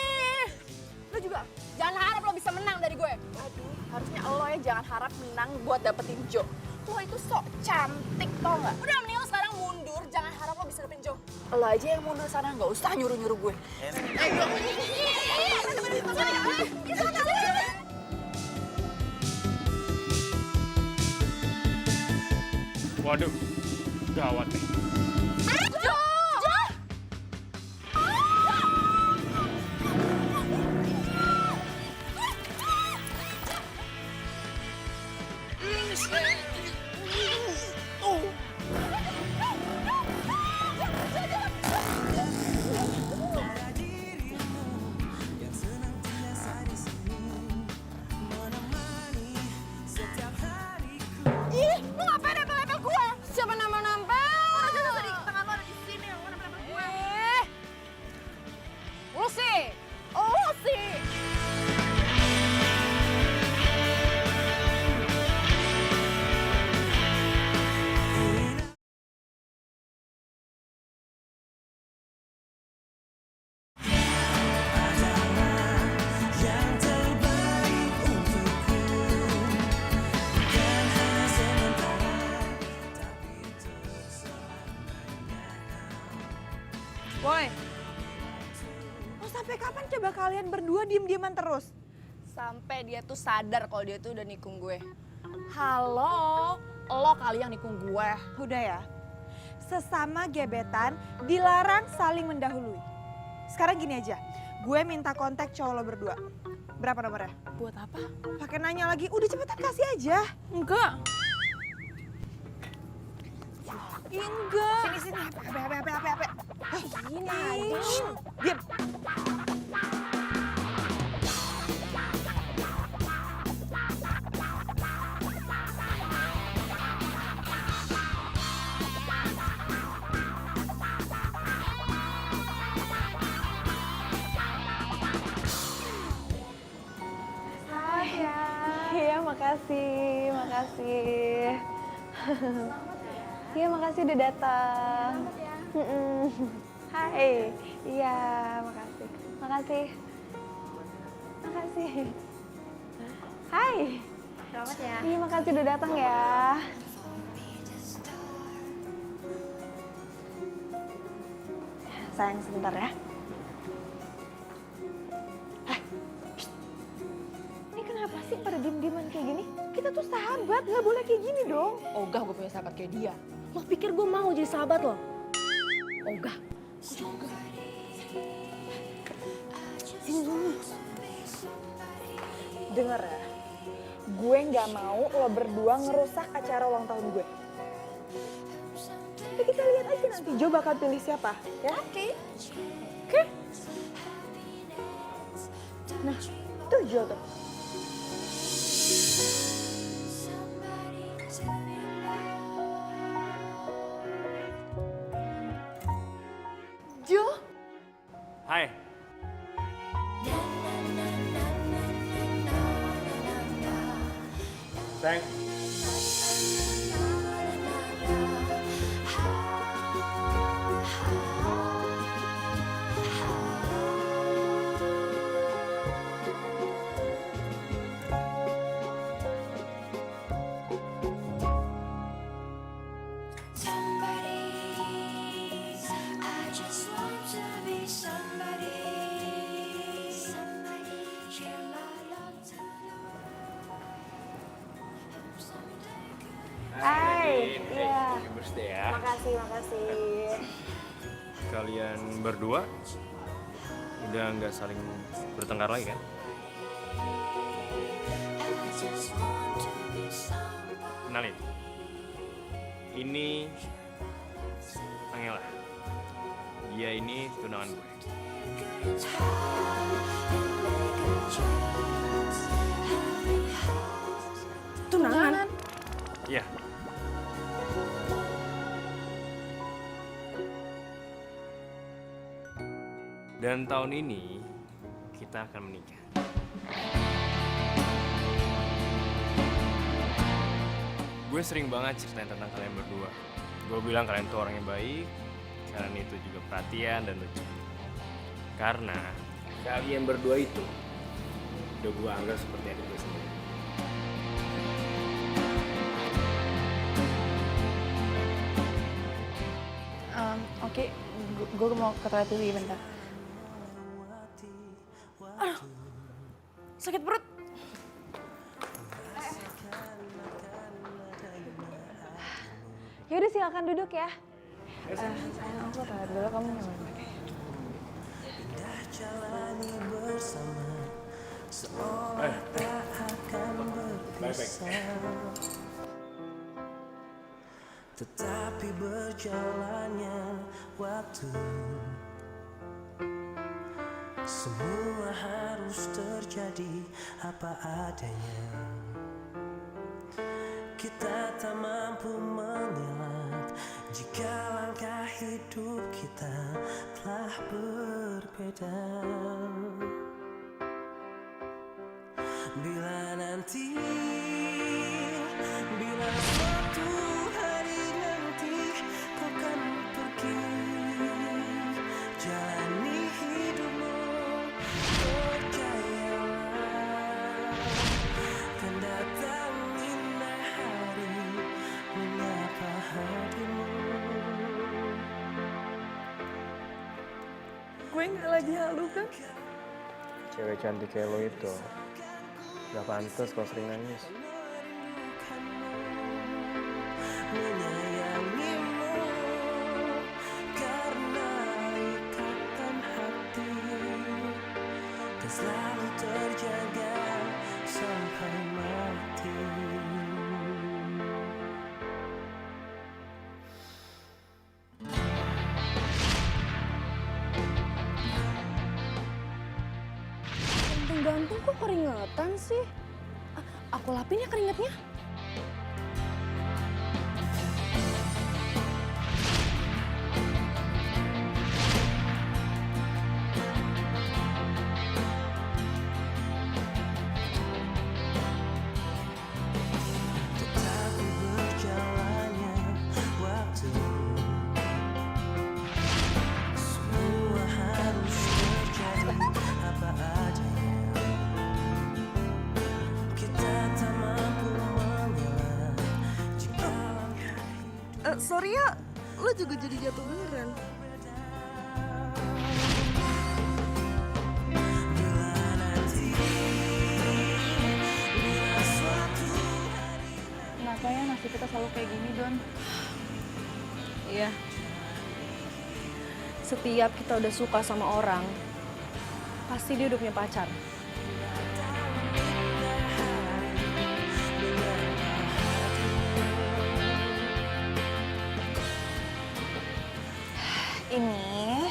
Lo juga jangan harap lo bisa menang dari gue. Aduh, harusnya lo ya jangan harap menang buat dapetin Jo. Lo itu sok cantik tau nggak? Udah mending lo sekarang mundur, jangan harap lo bisa dapetin Jo. Lo aja yang mundur sana, nggak usah nyuruh-nyuruh gue. Waduh, gawat nih. Jo! Ih, lu ngapain nempel-nempel gue? Siapa nempel-nempel? Orang jelas tadi tangan lo ada di sini, lu nempel-nempel gue. Lu sih. Oh, lu sih. Boy, mau sampai kapan coba kalian berdua diem-dieman terus? Sampai dia tuh sadar kalau dia tuh udah nikung gue. Halo, lo kali yang nikung gue. Udah ya, sesama gebetan dilarang saling mendahului. Sekarang gini aja, gue minta kontak cowok lo berdua. Berapa nomornya? Buat apa? Pakai nanya lagi, udah cepetan kasih aja. Enggak. Enggak. Sini. Apa. Gini. Diam. Iya, makasih. Iya, makasih udah datang. Hai. Iya, makasih. Hai. Selamat ya. Iya, makasih udah datang ya. Sayang sebentar ya. Ini kenapa sih pada diem-dieman kayak gini? Kita tuh sahabat, nggak boleh kayak gini dong. Ogah gue punya sahabat kayak dia. Lo pikir gue mau jadi sahabat lo? Ogah. Sini. Dengar ya, gue nggak mau lo berdua ngerusak acara ulang tahun gue. Tapi kita lihat aja nanti Jo bakal pilih siapa, ya? Oke. Nah, tuh Jo tuh. Jo. Hai. Sayang. Hai. Iya. Happy birthday ya. Makasih. Kalian berdua udah nggak saling bertengkar lagi kan? Kenalin. Ini Angela. Dia ini tunangan gue. Tunangan? Iya. Dan tahun ini kita akan menikah. Gue sering banget ceritain tentang kalian berdua. Gue bilang kalian tuh orang yang baik, kalian itu juga perhatian dan lucu. Karena kalian berdua itu udah gue anggap seperti adik gue sendiri. Oke, gue mau ke toilet dulu ya bentar. Sakit perut. Yaudah silakan duduk ya. Sayang aku ke toilet dulu, kamu nyaman pakai. Baik-baik. Tetapi berjalannya waktu, semua harus terjadi apa adanya. Kita tak mampu mengelak jika langkah hidup kita telah berbeda. Bila nanti, bila suatu hari nanti kau kan pergi, jalani hidupmu, percayalah, kan datang indah hari menyapa hatimu. Gue nggak lagi halu kan? Cewek cantik kayak lo itu gak pantas kalau sering nangis. Menyayangimu karena ikatan hati, dan selalu terjaga sampai mati. Gantung kok keringetan sih? Aku lapin ya keringetnya. Tetapi berjalannya waktu, semua harus terjadi apa adanya. Kita tak mampu sorry ya, lo juga jadi jatuh beneran. Kenapa ya nasib kita selalu kayak gini, Don? Iya. Setiap kita udah suka sama orang, pasti dia udah punya pacar. Ini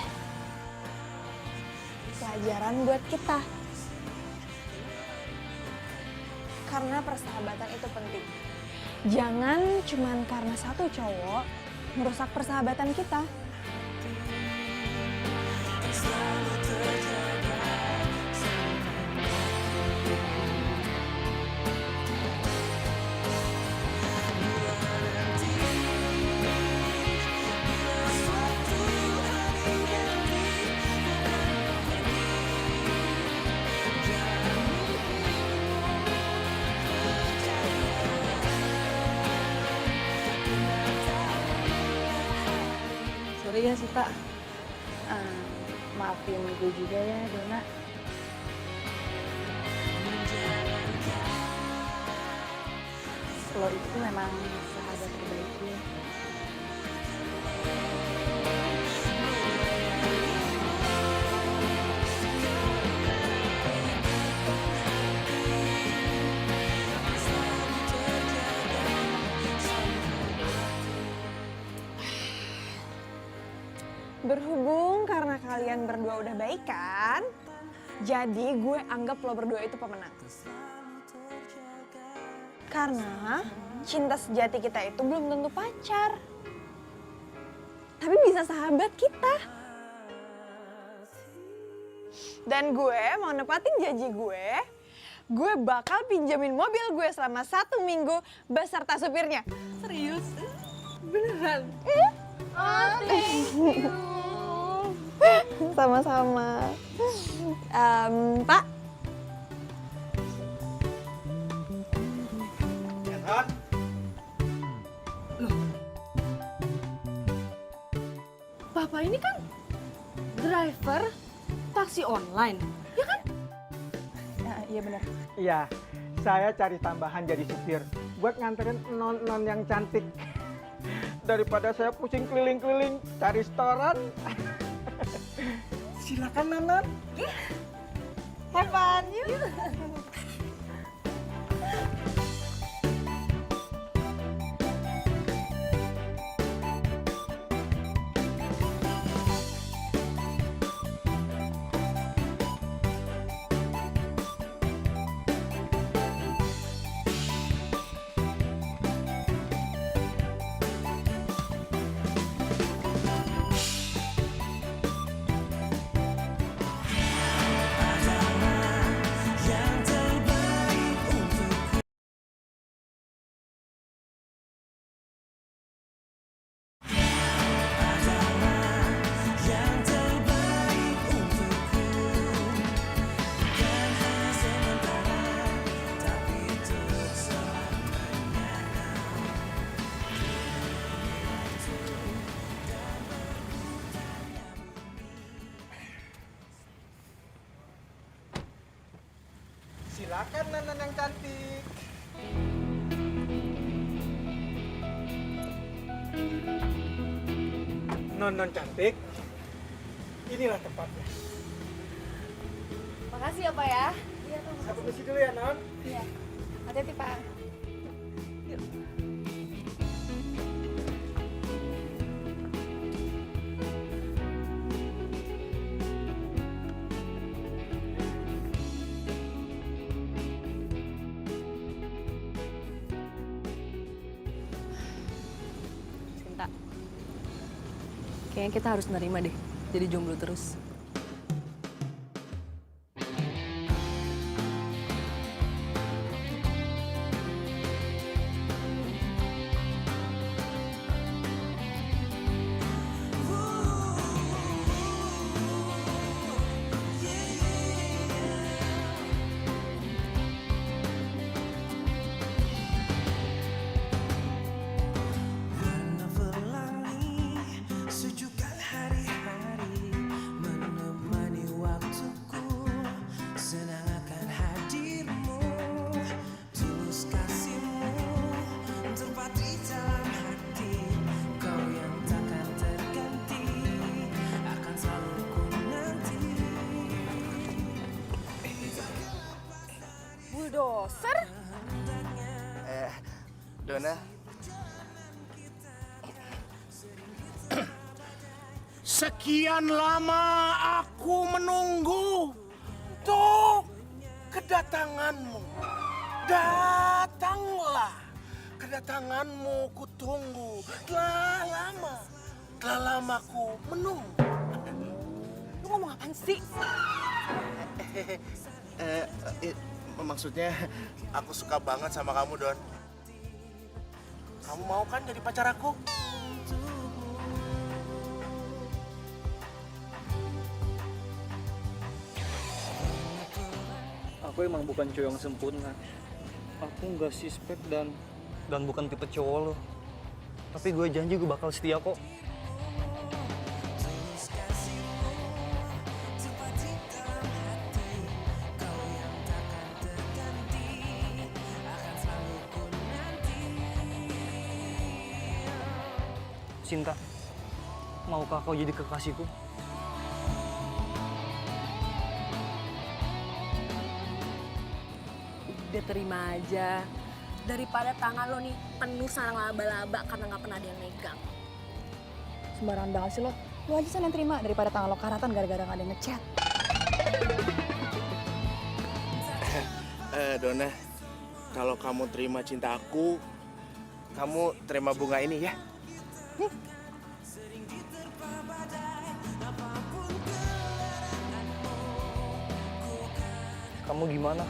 pelajaran buat kita. Karena persahabatan itu penting. Jangan cuman karena satu cowok merusak persahabatan kita. Sorry ya Sita. Maafin gue juga ya, Dona. Lo itu memang sahabat terbaik gue. Berhubung karena kalian berdua udah baikan, jadi gue anggap lo berdua itu pemenang. Karena cinta sejati kita itu belum tentu pacar. Tapi bisa sahabat kita. Dan gue mau nepatin janji gue bakal pinjemin mobil gue selama 1 minggu beserta supirnya. Serius? Beneran? Oh, thank you. Sama-sama. Pak. Kenhan, Bapak ini kan driver taksi online, ya kan? Iya benar. Iya, saya cari tambahan jadi supir buat nganterin non-non yang cantik. Daripada saya pusing keliling-keliling cari setoran. Silakan non-non. Have fun. Yuk. Silakan non-non yang cantik. Non-non cantik. Inilah tempatnya. Makasih ya, Pak ya. Saya permisi dulu ya, Non. Iya. Hati-hati, Pak. Sinta, kayaknya kita harus nerima deh jadi jomblo terus. Dona. Sekian lama aku menunggu untuk kedatanganmu. Datanglah. Kedatanganmu kutunggu. Telah lama ku menunggu. Lu ngomong apaan sih? Maksudnya aku suka banget sama kamu, Don. Kamu mau kan jadi pacar aku? Aku emang bukan cowok yang sempurna. Aku nggak suspek dan bukan tipe cowok lo. Tapi gue janji gue bakal setia kok. Cinta, maukah kau jadi kekasihku? Udah terima aja. Daripada tangan lo nih penuh sarang laba-laba karena nggak pernah ada yang megang. Sembarangan banget sih lo. Lo aja sana yang terima daripada tangan lo karatan gara-gara gak ada yang ngechat. Dona, kalau kamu terima cinta aku, kamu terima bunga ini ya. Kamu gimana?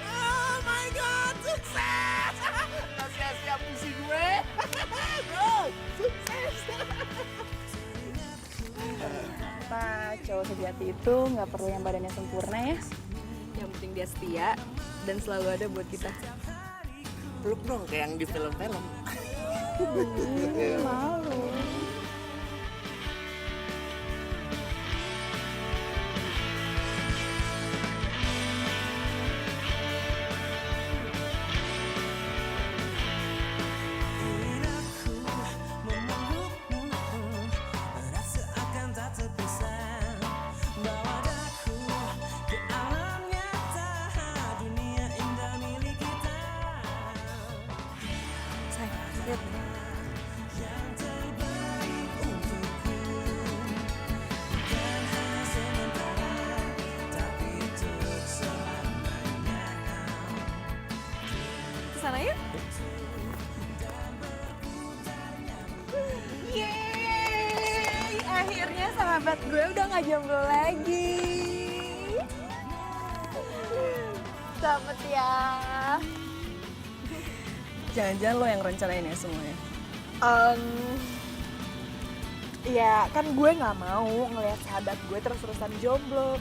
Oh my God, sukses! Nggak sia-sia puisi gue. Bro, sukses! Pak, cowok sejati itu nggak perlu yang badannya sempurna ya. Yang penting dia setia dan selalu ada buat kita. Peluk dong kayak yang di film-film. Malu. Kesana yuk. Yeay, akhirnya sahabat gue udah gak jomblo lagi. Selamat ya. Jangan-jangan lo yang rencanain ya semuanya. Ya kan gue nggak mau ngelihat sahabat gue terus-terusan jomblo.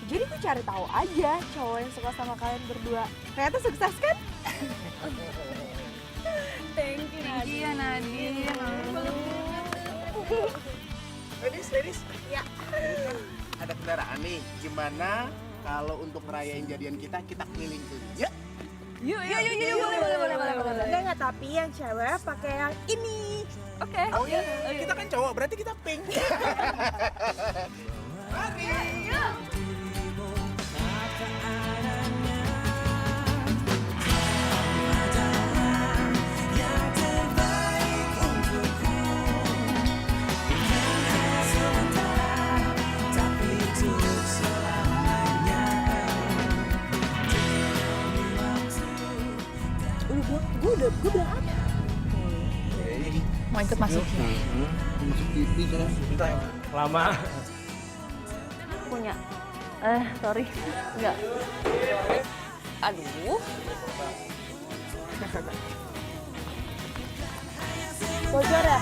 Jadi gue cari tahu aja cowok yang suka sama kalian berdua. Ternyata sukses kan? Thank you, Nadia. Nadia. Ladies. Ya. Ada kendaraan nih. Gimana kalau untuk ngerayain jadian kita keliling dulu? Ya. Yuk, boleh. Enggak, tapi yang cewek pakai yang ini. Oke. Oh iya, kita kan cowok, berarti kita pink. Gue bilang apa? Mau ikut masuk? Masuk TV kan? Lama. Punya. Sorry. Enggak. Aduh. Bocor ya?